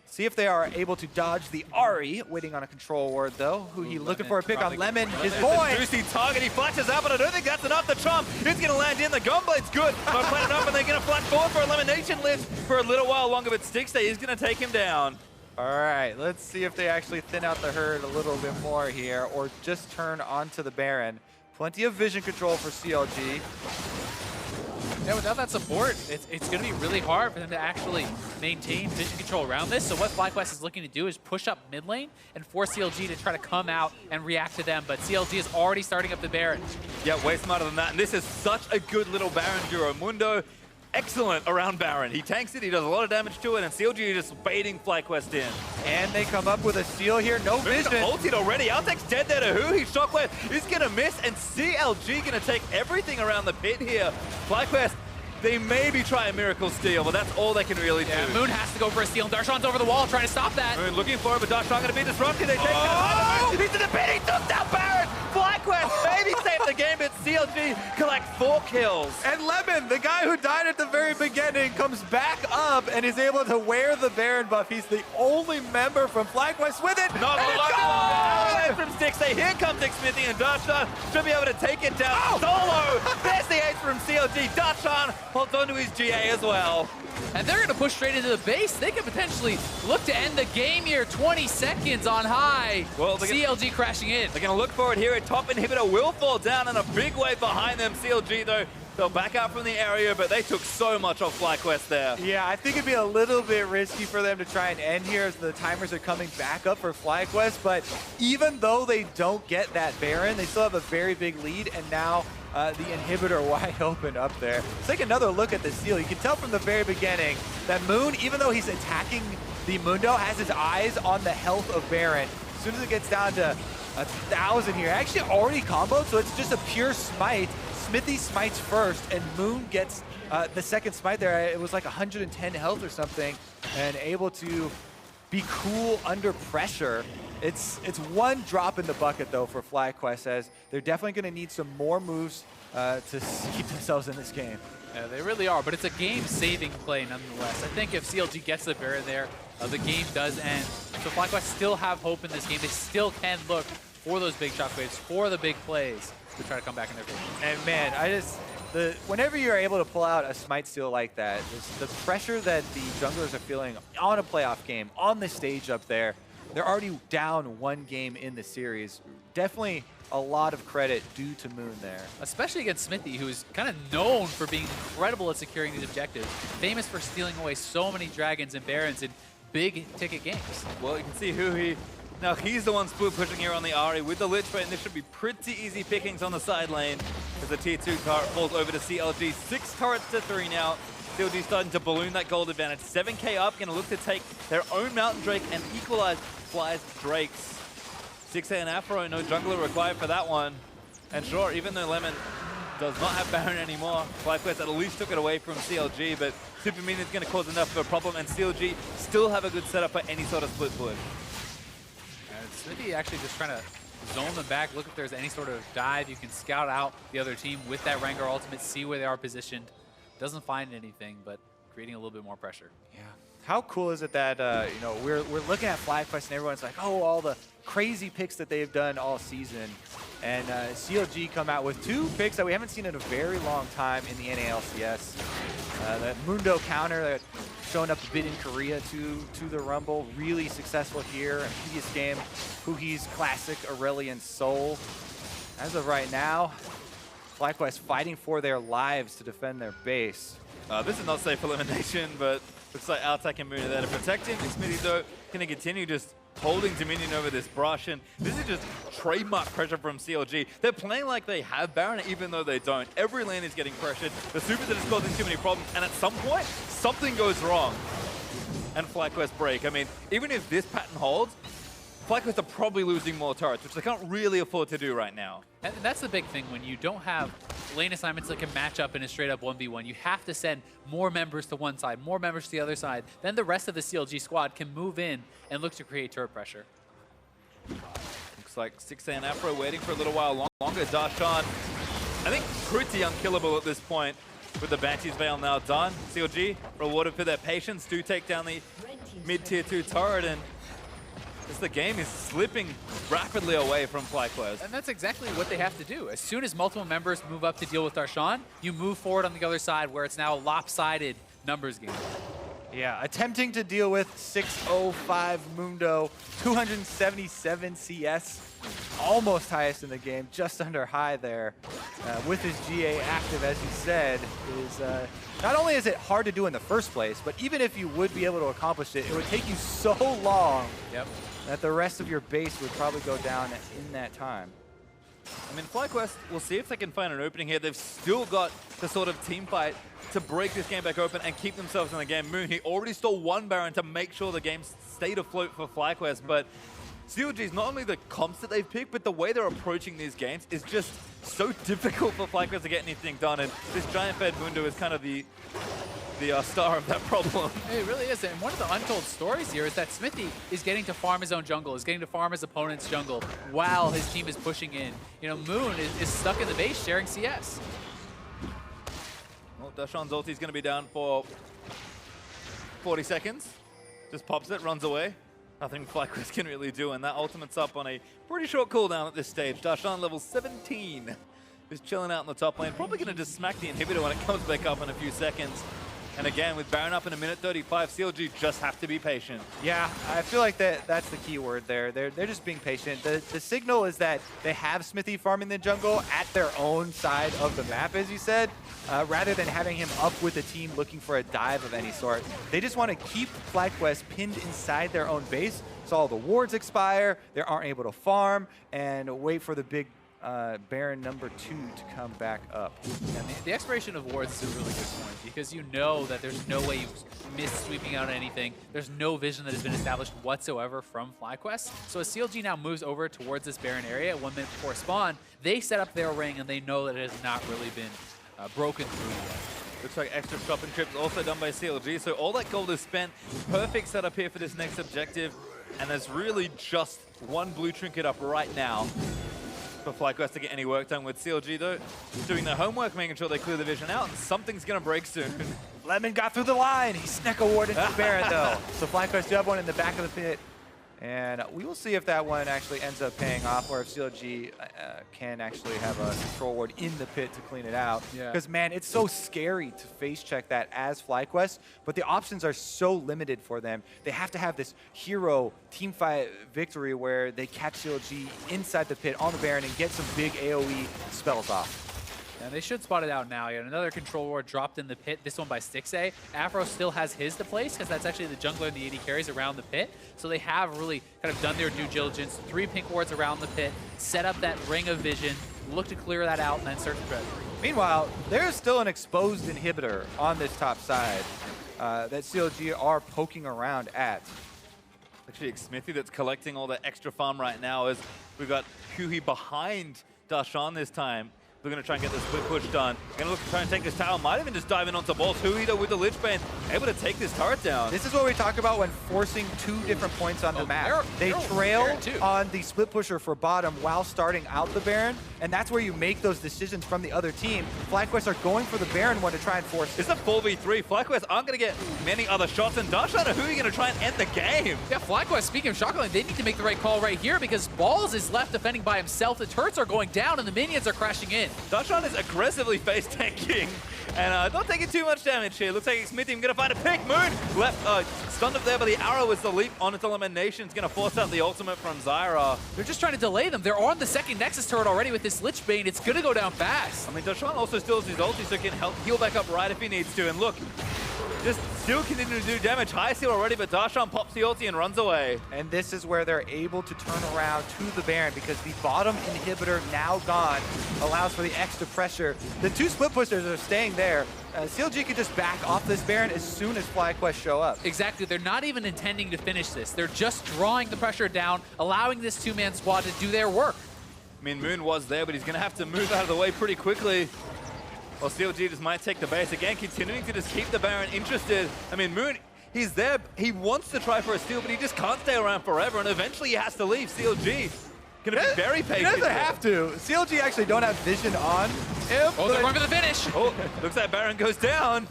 See if they are able to dodge the Ahri, waiting on a control ward though. Huhi looking for a pick on Lemon, his boy. Juicy target, he flashes out, but I don't think that's enough. The Trump is going to land in. The Gunblade's good. Not quite enough, and they're going to flash forward for Lemonnation lift for a little while longer, but Stixxay is going to take him down. All right, let's see if they actually thin out the herd a little bit more here, or just turn onto the Baron. Plenty of vision control for CLG. Yeah, without that support, it's going to be really hard for them to actually maintain vision control around this. So what FlyQuest is looking to do is push up mid lane and force CLG to try to come out and react to them. But CLG is already starting up the Baron. Yeah, way smarter than that. And this is such a good little Baron duo. Mundo, excellent around Baron. He tanks it, he does a lot of damage to it, and CLG is just baiting FlyQuest in. And they come up with a steal here, no vision. Ulted already. Altec's dead there to Huhi. Shockwave is going to miss, and CLG going to take everything around the pit here. FlyQuest, they maybe try a miracle steal, but that's all they can really do. Moon has to go for a steal, and Darshan's over the wall trying to stop that. Moon looking for it, but Darshan going to be disrupted. They take down Moon. He's in the pit. He took down Baron. FlyQuest maybe saved the game, but CLG collect 4 kills. And Lemon, the guy who died at the very beginning, comes back up and is able to wear the Baron buff. He's the only member from FlyQuest with it. Not a from Stixxay. Here comes Xmithie, and Darshan should be able to take it down solo. There's the ace from CLG. Darshan holds onto his GA as well. And they're going to push straight into the base. They could potentially look to end the game here. 20 seconds on high. Well, CLG crashing in. They're going to look for it here. A top inhibitor will fall down, and a big wave behind them. CLG, though, they'll back out from the area, but they took so much off FlyQuest there. Yeah, I think it'd be a little bit risky for them to try and end here as the timers are coming back up for FlyQuest, but even though they don't get that Baron, they still have a very big lead, and now the inhibitor wide open up there. Let's take another look at the steal. You can tell from the very beginning that Moon, even though he's attacking the Mundo, has his eyes on the health of Baron. As soon as it gets down to 1,000 here, actually already comboed, so it's just a pure smite. Xmithie smites first, and Moon gets the second smite there. It was like 110 health or something, and able to be cool under pressure. It's one drop in the bucket, though, for FlyQuest, as they're definitely going to need some more moves to keep themselves in this game. Yeah, they really are, but it's a game-saving play nonetheless. I think if CLG gets the Baron there, the game does end. So FlyQuest still have hope in this game. They still can look for those big shockwaves, for the big plays to try to come back in their favor. And man, whenever you're able to pull out a smite steal like that, the pressure that the junglers are feeling on a playoff game, on the stage up there, they're already down 1 game in the series. Definitely a lot of credit due to Moon there. Especially against Xmithie, who's kind of known for being incredible at securing these objectives. Famous for stealing away so many dragons and barons in big ticket games. Well, you can see Huhi. Now he's the one split pushing here on the Ahri with the Lich Bait, and this should be pretty easy pickings on the side lane as the tier 2 turret falls over to CLG. 6 turrets to 3 now. CLG starting to balloon that gold advantage. 7k up, going to look to take their own Mountain Drake and equalize Fly's Drakes. Stixxay and Aphromoo, no jungler required for that one. And sure, even though Lemon does not have Baron anymore, FlyQuest at least took it away from CLG, but Super Minion is going to cause enough of a problem, and CLG still have a good setup for any sort of split push. Xmithie actually just trying to zone them back, look if there's any sort of dive. You can scout out the other team with that Rengar ultimate, see where they are positioned. Doesn't find anything, but creating a little bit more pressure. Yeah. How cool is it that you know, we're looking at FlyQuest and everyone's like, oh, all the crazy picks that they've done all season, and CLG come out with 2 picks that we haven't seen in a very long time in the NALCS. That Mundo counter that showing up a bit in Korea to the Rumble, really successful here. In previous game, Huhi's classic Aurelian Soul. As of right now, FlyQuest fighting for their lives to defend their base. This is not safe elimination, but looks like Altec and Moon are there to protect him. Xmithie, though, going to continue just holding dominion over this brush, and this is just trademark pressure from CLG. They're playing like they have Baron, even though they don't. Every lane is getting pressured. The supers are just causing too many problems, and at some point, something goes wrong, and FlyQuest break. I mean, even if this pattern holds, FlyQuest are probably losing more turrets, which they can't really afford to do right now. And that's the big thing when you don't have lane assignments that can match up in a straight-up 1v1. You have to send more members to one side, more members to the other side. Then the rest of the CLG squad can move in and look to create turret pressure. Looks like Stixxay and Aphromoo waiting for a little while longer. Darshan, I think, pretty unkillable at this point with the Banshee's Veil now done. CLG, rewarded for their patience, do take down the mid-tier 2 turret, and the game is slipping rapidly away from FlyQuest. And that's exactly what they have to do. As soon as multiple members move up to deal with Darshan, you move forward on the other side where it's now a lopsided numbers game. Yeah, attempting to deal with 605 Mundo, 277 CS, almost highest in the game, just under high there. With his GA active, as you said, is not only is it hard to do in the first place, but even if you would be able to accomplish it, it would take you so long that the rest of your base would probably go down in that time. I mean, FlyQuest, we'll see if they can find an opening here. They've still got the sort of team fight to break this game back open and keep themselves in the game. Moon, he already stole one Baron to make sure the game stayed afloat for FlyQuest, but CLG's not only the comps that they've picked, but the way they're approaching these games is just so difficult for FlyQuest to get anything done, and this giant fed Mundo is kind of the star of that problem. It really is, and one of the untold stories here is that Xmithie is getting to farm his own jungle, is getting to farm his opponent's jungle while his team is pushing in. You know, Moon is stuck in the base sharing CS. Well, Darshan's ulti is going to be down for 40 seconds. Just pops it, runs away. Nothing FlyQuest can really do, and that ultimate's up on a pretty short cooldown at this stage. Darshan level 17 is chilling out in the top lane. Probably going to just smack the inhibitor when it comes back up in a few seconds. And again, with Baron up in a minute 35, CLG just have to be patient. Yeah, I feel like that's the key word there. They're just being patient. The signal is that they have Xmithie farming the jungle at their own side of the map, as you said, rather than having him up with the team looking for a dive of any sort. They just want to keep FlyQuest pinned inside their own base so all the wards expire, they aren't able to farm, and wait for the big Baron number 2 to come back up. Yeah, the expiration of wards is a really good point because you know that there's no way you've missed sweeping out anything. There's no vision that has been established whatsoever from FlyQuest. So as CLG now moves over towards this Baron area 1 minute before spawn, they set up their ring and they know that it has not really been broken through yet. Looks like extra shopping trips also done by CLG, so all that gold is spent. Perfect setup here for this next objective, and there's really just one blue trinket up right now for FlyQuest to get any work done. With CLG though, doing their homework, making sure they clear the vision out, and something's gonna break soon. Lemon got through the line. He snuck a ward into Baron though. So FlyQuest do have one in the back of the pit. And we will see if that one actually ends up paying off, or if CLG can actually have a control ward in the pit to clean it out. Because, man, it's so scary to face check that as FlyQuest, but the options are so limited for them. They have to have this hero teamfight victory where they catch CLG inside the pit on the Baron and get some big AoE spells off. And they should spot it out now. Yet another control ward dropped in the pit, this one by Stixxay. Aphro still has his to place because that's actually the jungler and the AD carries around the pit. So they have really kind of done their due diligence. 3 pink wards around the pit, set up that ring of vision, look to clear that out, and then search for treasure. Meanwhile, there's still an exposed inhibitor on this top side that CLG are poking around at. Actually, Xmithie that's collecting all the extra farm right now as we've got Huhi behind Darshan this time. We're going to try and get the split push done. Going to look to try and take this tower. Might even just dive in onto balls. Huhi though with the Lich Bane, able to take this turret down. This is what we talk about when forcing 2 different points on the map. They trail on the split pusher for bottom while starting out the Baron, and that's where you make those decisions from the other team. FlyQuest are going for the Baron one to try and force it. It's a 4v3. FlyQuest aren't going to get many other shots, and Darshan and Huhi going to try and end the game. Yeah, FlyQuest, speaking of shotgun, they need to make the right call right here because Balls is left defending by himself. The turrets are going down and the minions are crashing in. Darshan is aggressively face tanking and not taking too much damage here. Looks like Xmithie going to find a pick. Moon left stunned up there, but the arrow is the leap on its Lemonnation. It's going to force out the ultimate from Zyra. They're just trying to delay them. They're on the second Nexus turret already with this Lich Bane. It's going to go down fast. I mean, Darshan also steals his ulti so he can help heal back up right if he needs to. And look, just still continuing to do damage. High seal already, but Darshan pops the ulti and runs away. And this is where they're able to turn around to the Baron because the bottom inhibitor now gone allows for the extra pressure. The 2 split pushers are staying there. CLG could just back off this Baron as soon as FlyQuest show up. Exactly. They're not even intending to finish this. They're just drawing the pressure down, allowing this 2-man squad to do their work. I mean, Moon was there, but he's going to have to move out of the way pretty quickly. Well, CLG just might take the base. Again, continuing to just keep the Baron interested. I mean, Moon, he's there. He wants to try for a steal, but he just can't stay around forever, and eventually he has to leave. CLG going to be very patient. He doesn't have to. CLG actually don't have vision on him. Oh, they're going for the finish. Oh, looks like Baron goes down.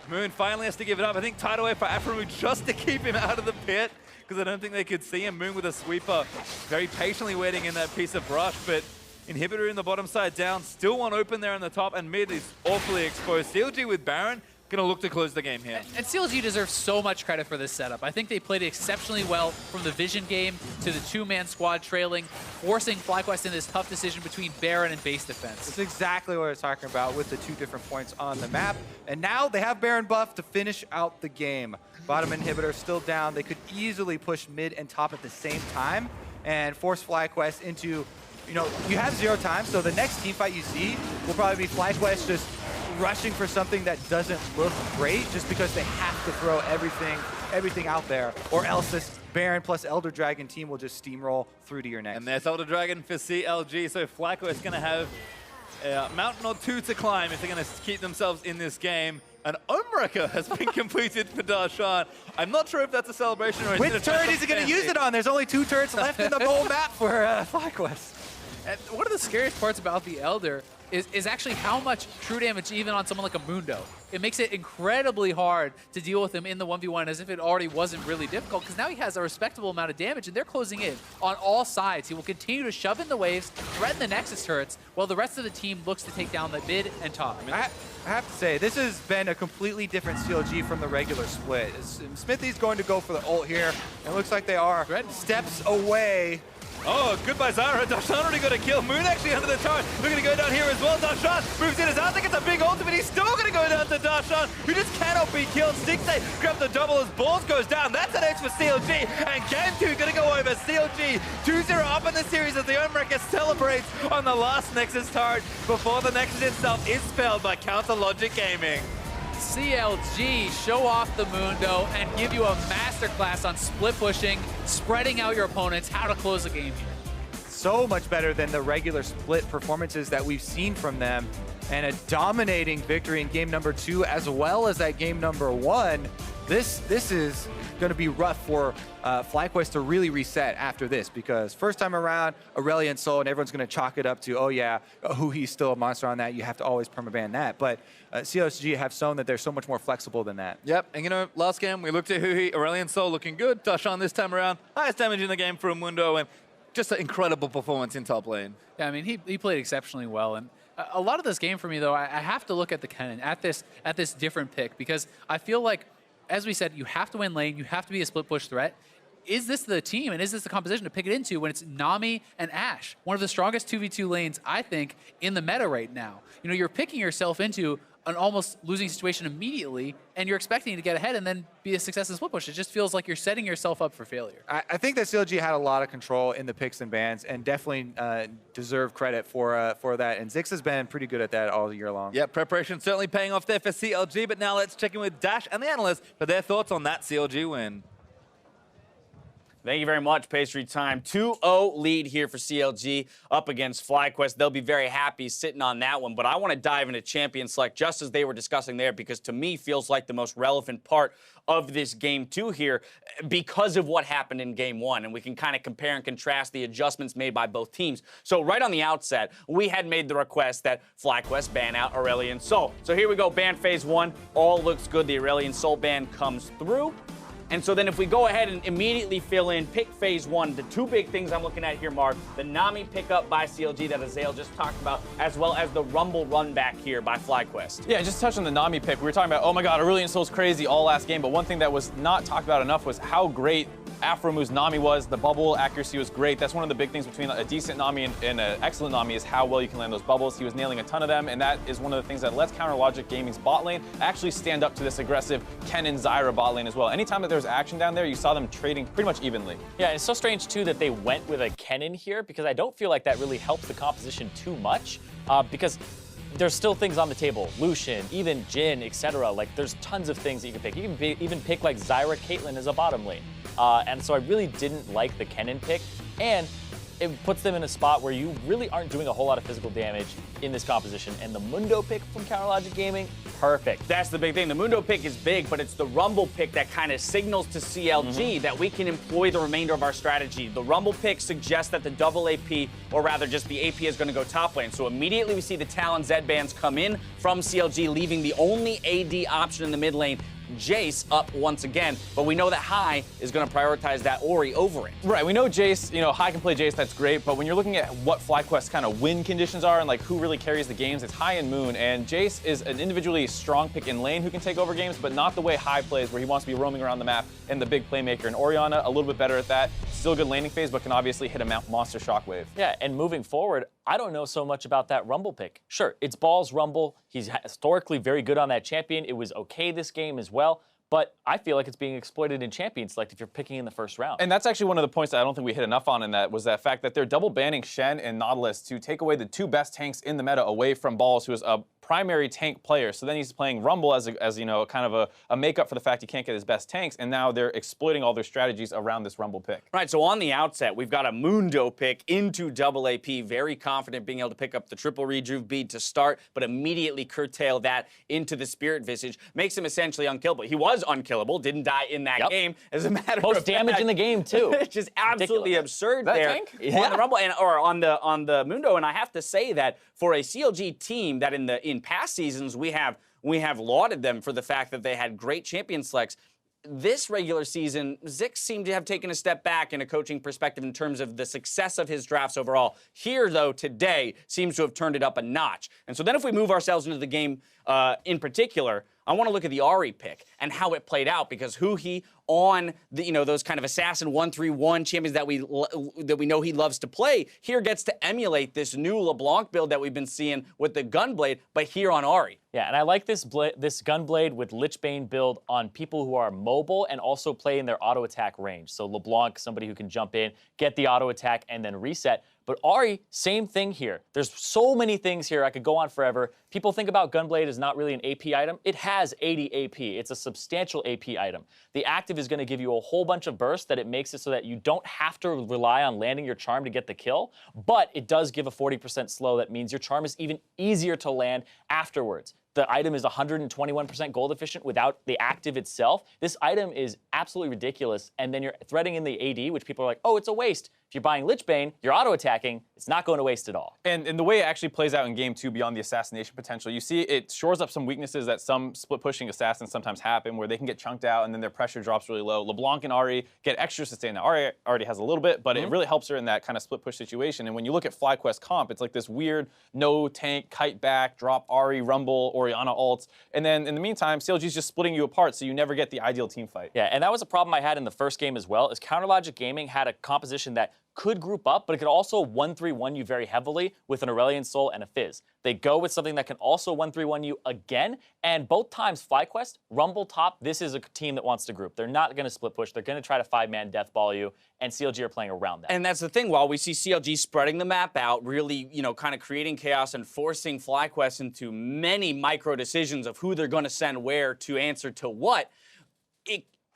Moon finally has to give it up. I think tied away for Aphromoo just to keep him out of the pit because I don't think they could see him. Moon with a sweeper, very patiently waiting in that piece of brush, but inhibitor in the bottom side down, still one open there in the top, and mid is awfully exposed. CLG with Baron going to look to close the game here. And CLG deserves so much credit for this setup. I think they played exceptionally well from the Vision game to the two-man squad trailing, forcing FlyQuest in this tough decision between Baron and base defense. That's exactly what I was talking about with the 2 different points on the map. And now they have Baron buff to finish out the game. Bottom inhibitor still down. They could easily push mid and top at the same time and force FlyQuest into, you have 0 time, so the next team fight you see will probably be FlyQuest just rushing for something that doesn't look great just because they have to throw everything out there, or else this Baron plus Elder Dragon team will just steamroll through to your next. And there's Elder Dragon for CLG, so FlyQuest going to have a mountain or 2 to climb if they're going to keep themselves in this game. An Umbrella has been completed for Darshan. I'm not sure if that's a celebration or which turret is he going to use it on? There's only 2 turrets left in the whole map for FlyQuest. And one of the scariest parts about the Elder is actually how much true damage even on someone like a Mundo. It makes it incredibly hard to deal with him in the 1v1 as if it already wasn't really difficult, because now he has a respectable amount of damage and they're closing in on all sides. He will continue to shove in the waves, threaten the Nexus turrets, while the rest of the team looks to take down the mid and top. I have to say, this has been a completely different CLG from the regular split. Xmithie's going to go for the ult here. It looks like they are steps away. Oh, goodbye Zyra. Darshan already got a kill. Moon actually under the turret. We're going to go down here as well. Darshan moves in. His Altec gets a big ultimate. He's still going to go down to Darshan, who just cannot be killed. Stixxay grabs the double as Balls goes down. That's an X for CLG. And game 2 going to go over. CLG 2-0 up in the series as the Umbrella celebrates on the last Nexus turret before the Nexus itself is spelled by Counter Logic Gaming. CLG show off the Mundo and give you a masterclass on split pushing, spreading out your opponents, how to close a game here. So much better than the regular split performances that we've seen from them, and a dominating victory in game number 2 as well as that game number 1. This is going to be rough for FlyQuest to really reset after this, because first time around, Aurelion Sol, and everyone's going to chalk it up to, oh yeah, Huhi's still a monster on that. You have to always permaban that. But CLG have shown that they're so much more flexible than that. Yep, and last game we looked at Huhi, Aurelion Sol looking good. Darshan this time around, highest damage in the game for a Mundo, and just an incredible performance in top lane. Yeah, I mean, he played exceptionally well. And a lot of this game for me, though, I have to look at the Kennen, at this different pick, because I feel like, as we said, you have to win lane, you have to be a split push threat. Is this the team and is this the composition to pick it into when it's Nami and AShe? One of the strongest 2v2 lanes, I think, in the meta right now. You're picking yourself into an almost losing situation immediately, and you're expecting to get ahead and then be a success in split push. It just feels like you're setting yourself up for failure. I think that CLG had a lot of control in the picks and bans, and definitely deserve credit for that. And Zix has been pretty good at that all year long. Yeah, preparation certainly paying off there for CLG, but now let's check in with Dash and the analysts for their thoughts on that CLG win. Thank you very much, PatryTime. 2-0 lead here for CLG up against FlyQuest. They'll be very happy sitting on that one, but I want to dive into Champion Select just as they were discussing there, because to me feels like the most relevant part of this game 2 here because of what happened in game 1, and we can kind of compare and contrast the adjustments made by both teams. So right on the outset, we had made the request that FlyQuest ban out Aurelion Sol. So here we go, ban phase 1, all looks good. The Aurelion Sol ban comes through. And so then if we go ahead and immediately fill in pick phase 1, the 2 big things I'm looking at here, Mark, the Nami pickup by CLG that Azael just talked about, as well as the Rumble run back here by FlyQuest. Yeah, just to touch on the Nami pick, we were talking about, oh my god, Aurelion Sol's crazy all last game, but one thing that was not talked about enough was how great Aphromoo's Nami was. The bubble accuracy was great. That's one of the big things between a decent Nami and an excellent Nami is how well you can land those bubbles. He was nailing a ton of them, and that is one of the things that lets Counter Logic Gaming's bot lane actually stand up to this aggressive Kennen Zyra bot lane as well. Anytime that there was action down there, you saw them trading pretty much evenly. Yeah, and it's so strange too that they went with a Kennen here, because I don't feel like that really helps the composition too much, because there's still things on the table. Lucian, even Jhin, etc. Like, there's tons of things that you can pick. You can even pick like Zyra Caitlyn as a bottom lane. And so I really didn't like the Kennen pick. And it puts them in a spot where you really aren't doing a whole lot of physical damage in this composition. And the Mundo pick from Counter Logic Gaming, perfect. That's the big thing. The Mundo pick is big, but it's the Rumble pick that kind of signals to CLG that we can employ the remainder of our strategy. The Rumble pick suggests that the double AP, or rather just the AP, is going to go top lane. So immediately we see the Talon Zed bans come in from CLG, leaving the only AD option in the mid lane Jace up once again, but we know that High is going to prioritize that Ori over it. Right, we know Jace, High can play Jace, that's great, but when you're looking at what FlyQuest's kind of win conditions are and like who really carries the games, it's High and Moon, and Jace is an individually strong pick in lane who can take over games, but not the way High plays, where he wants to be roaming around the map and the big playmaker. And Orianna, a little bit better at that, still good laning phase, but can obviously hit a monster shockwave. Yeah, and moving forward, I don't know so much about that Rumble pick. Sure, it's Ball's Rumble. He's historically very good on that champion. It was okay this game as well. But I feel like it's being exploited in Champion Select if you're picking in the first round. And that's actually one of the points that I don't think we hit enough on in that was that fact that they're double banning Shen and Nautilus to take away the two best tanks in the meta away from Balls, who is a primary tank player. So then he's playing Rumble as kind of a makeup for the fact he can't get his best tanks, and now they're exploiting all their strategies around this Rumble pick. Right, so on the outset, we've got a Mundo pick into double AP, very confident being able to pick up the triple rejuve bead to start, but immediately curtail that into the Spirit Visage. Makes him essentially unkillable. He was unkillable, didn't die in that game. As a matter of fact, most damage in the game, too. It's just absolutely absurd that there. tank? On the Rumble or on the Mundo, and I have to say that for a CLG team that in past seasons we have lauded them for the fact that they had great champion selects. This regular season, Zix seemed to have taken a step back in a coaching perspective in terms of the success of his drafts overall. Here, though, today seems to have turned it up a notch. And so then if we move ourselves into the game in particular, I want to look at the Ahri pick and how it played out, because Huhi on the, those kind of assassin 1-3-1 champions that we know he loves to play, here gets to emulate this new LeBlanc build that we've been seeing with the Gunblade, but here on Ahri. Yeah, and I like this Gunblade with Lichbane build on people who are mobile and also play in their auto attack range. So LeBlanc, somebody who can jump in, get the auto attack, and then reset. But Ahri, same thing here. There's so many things here. I could go on forever. People think about Gunblade as not really an AP item. It has 80 AP. It's a substantial AP item. The active is going to give you a whole bunch of bursts that it makes it so that you don't have to rely on landing your charm to get the kill, but it does give a 40% slow. That means your charm is even easier to land afterwards. The item is 121% gold efficient without the active itself. This item is absolutely ridiculous. And then you're threading in the AD, which people are like, oh, it's a waste. If you're buying Lichbane, you're auto-attacking, it's not going to waste at all. And the way it actually plays out in game 2 beyond the assassination potential, you see it shores up some weaknesses that some split-pushing assassins sometimes happen, where they can get chunked out and then their pressure drops really low. LeBlanc and Ahri get extra sustain. Now, Ahri already has a little bit, but it really helps her in that kind of split-push situation. And when you look at FlyQuest comp, it's like this weird no-tank, kite back, drop Ahri, Rumble, Orianna ults. And then in the meantime, CLG's just splitting you apart, so you never get the ideal team fight. Yeah, and that was a problem I had in the first game as well, is Counterlogic Gaming had a composition that could group up, but it could also 1-3-1 you very heavily with an Aurelion Soul and a Fizz. They go with something that can also 1-3-1 you again, and both times FlyQuest, Rumble top, this is a team that wants to group. They're not going to split push. They're going to try to 5-man death ball you, and CLG are playing around that. And that's the thing, while we see CLG spreading the map out, really, kind of creating chaos and forcing FlyQuest into many micro decisions of who they're going to send where to answer to what,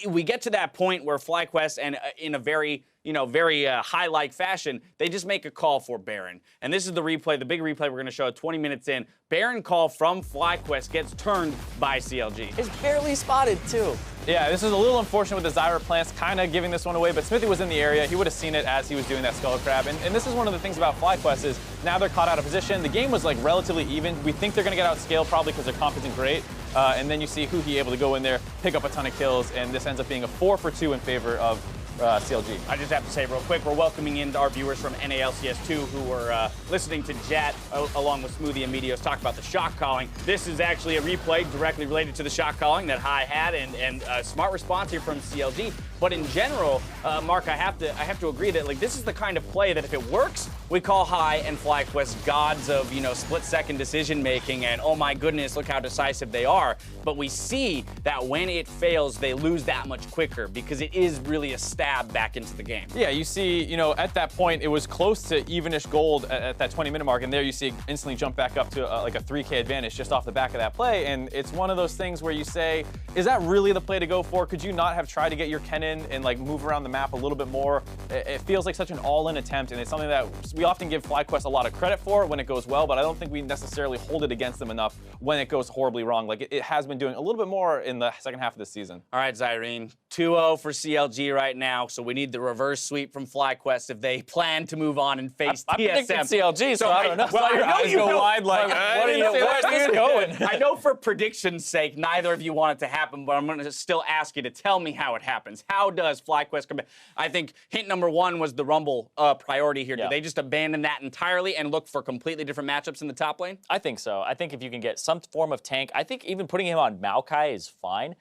we get to that point where FlyQuest, and in a very high-like fashion, they just make a call for Baron. And this is the replay, the big replay we're going to show 20 minutes in. Baron call from FlyQuest gets turned by CLG. It's barely spotted, too. Yeah, this is a little unfortunate with the Zyra plants kind of giving this one away, but Xmithie was in the area. He would have seen it as he was doing that Skull Crab. And this is one of the things about FlyQuest is now they're caught out of position. The game was like relatively even. We think they're going to get outscaled probably because their comp isn't great. And then you see Huhi able to go in there, pick up a ton of kills, and this ends up being a 4-for-2 in favor of CLG. I just have to say real quick, we're welcoming in our viewers from NALCS 2 who were listening to Jet along with Smoothie and Meteos talk about the shot calling. This is actually a replay directly related to the shot calling that High had, and a smart response here from CLG. But in general, Mark, I have to agree that this is the kind of play that if it works, we call High and FlyQuest gods of split-second decision making, and oh my goodness, look how decisive they are. But we see that when it fails, they lose that much quicker because it is really a stab back into the game. Yeah, you see, at that point, it was close to evenish gold at that 20-minute mark, and there you see it instantly jump back up to like a 3K advantage just off the back of that play. And it's one of those things where you say, is that really the play to go for? Could you not have tried to get your Kennen and move around the map a little bit more? It feels like such an all-in attempt, and it's something that we often give FlyQuest a lot of credit for when it goes well, but I don't think we necessarily hold it against them enough when it goes horribly wrong. It has been doing a little bit more in the second half of this season. All right, Zyrene, 2-0 for CLG right now, so we need the reverse sweep from FlyQuest if they plan to move on and face I predicted TSM. CLG, so I don't know. Well, I know you go know- wide like, where's this going? I know for prediction's sake, neither of you want it to happen, but I'm going to still ask you to tell me how it happens. How does FlyQuest come back? I think hint number one was the Rumble priority here. Yeah. Do they just abandon that entirely and look for completely different matchups in the top lane? I think so. I think if you can get some form of tank, I think even putting him on Maokai is fine.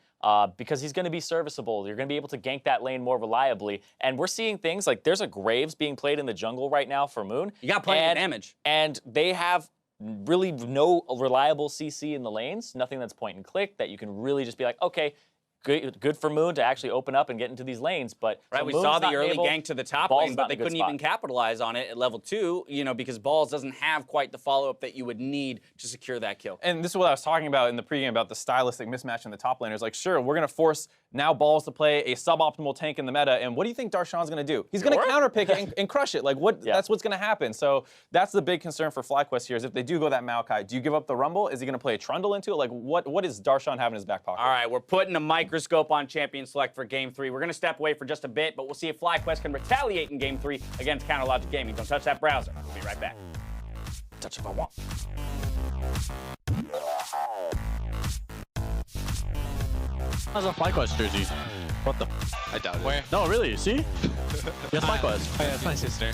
Because he's going to be serviceable. You're going to be able to gank that lane more reliably. And we're seeing things like there's a Graves being played in the jungle right now for Moon. You got plenty of damage. And they have really no reliable CC in the lanes, nothing that's point and click that you can really just be like, okay, good for Moon to actually open up and get into these lanes, but right, so we Moon's saw the not early able, gank to the top Ball's lane, not but they in a good couldn't spot. even capitalize on it at level 2, you know, because Balls doesn't have quite the follow-up that you would need to secure that kill. And this is what I was talking about in the pregame about the stylistic mismatch in the top laners. Like, sure, we're going to force now Balls to play a suboptimal tank in the meta, and what do you think Darshan's going to do? He's going to counterpick it and crush it. Like, that's what's going to happen. So that's the big concern for FlyQuest here is if they do go that Maokai, do you give up the Rumble? Is he going to play a Trundle into it? Like, what does Darshan have in his back pocket? All right, we're putting a microscope on Champion Select for Game 3. We're going to step away for just a bit, but we'll see if FlyQuest can retaliate in Game 3 against Counterlogic Gaming. Don't touch that browser. We'll be right back. Touch if I want. How's a FlyQuest jersey? What the? I doubt it. Where? No, really? See? Yes, FlyQuest. Oh, yeah, it's my sister.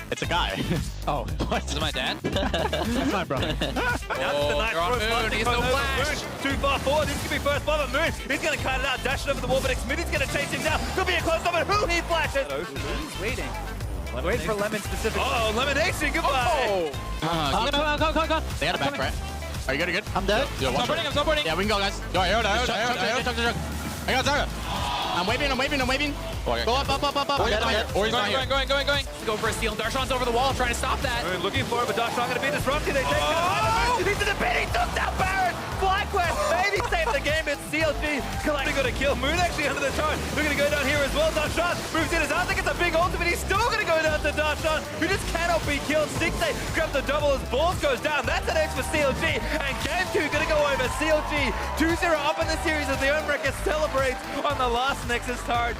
It's a guy. Oh, What? is it my dad? That's my brother. That's the nice you're on throw. Moon, he's no flash. Moon, too far forward. This could be first blood, but Moon, he's going to cut it out, dash it over the wall, but Xmithie's going to chase him down. Could be a close up, but Huhi flashes. He's waiting. Wait for Lemon specifically. Oh, Lemonnation, goodbye. Come. They had a back, right? Are you good? I'm dead. I'm snowboarding. Yeah, we can go, guys. Go, arrow. I got Zyra. I'm waving. Go up. Ori's not here. Going. Go for a steal. Darshan's over the wall trying to stop that. Moon looking for it, but Darshan going to be disrupted. They take down Moon. He's in the pit. He took down Baron. FlyQuest maybe saved the game. It's CLG collecting got to kill Moon actually under the turret. We're going to go down here as well. Darshan moves in his I think it's a big ultimate. He's still going to go down to Darshan, who just cannot be killed. Stixxay grabs the double as Balls goes down. That's an X for CLG. And Game 2 going to go over. CLG 2-0 up in the series as the Umbraker celebrates on the last Nexus turret.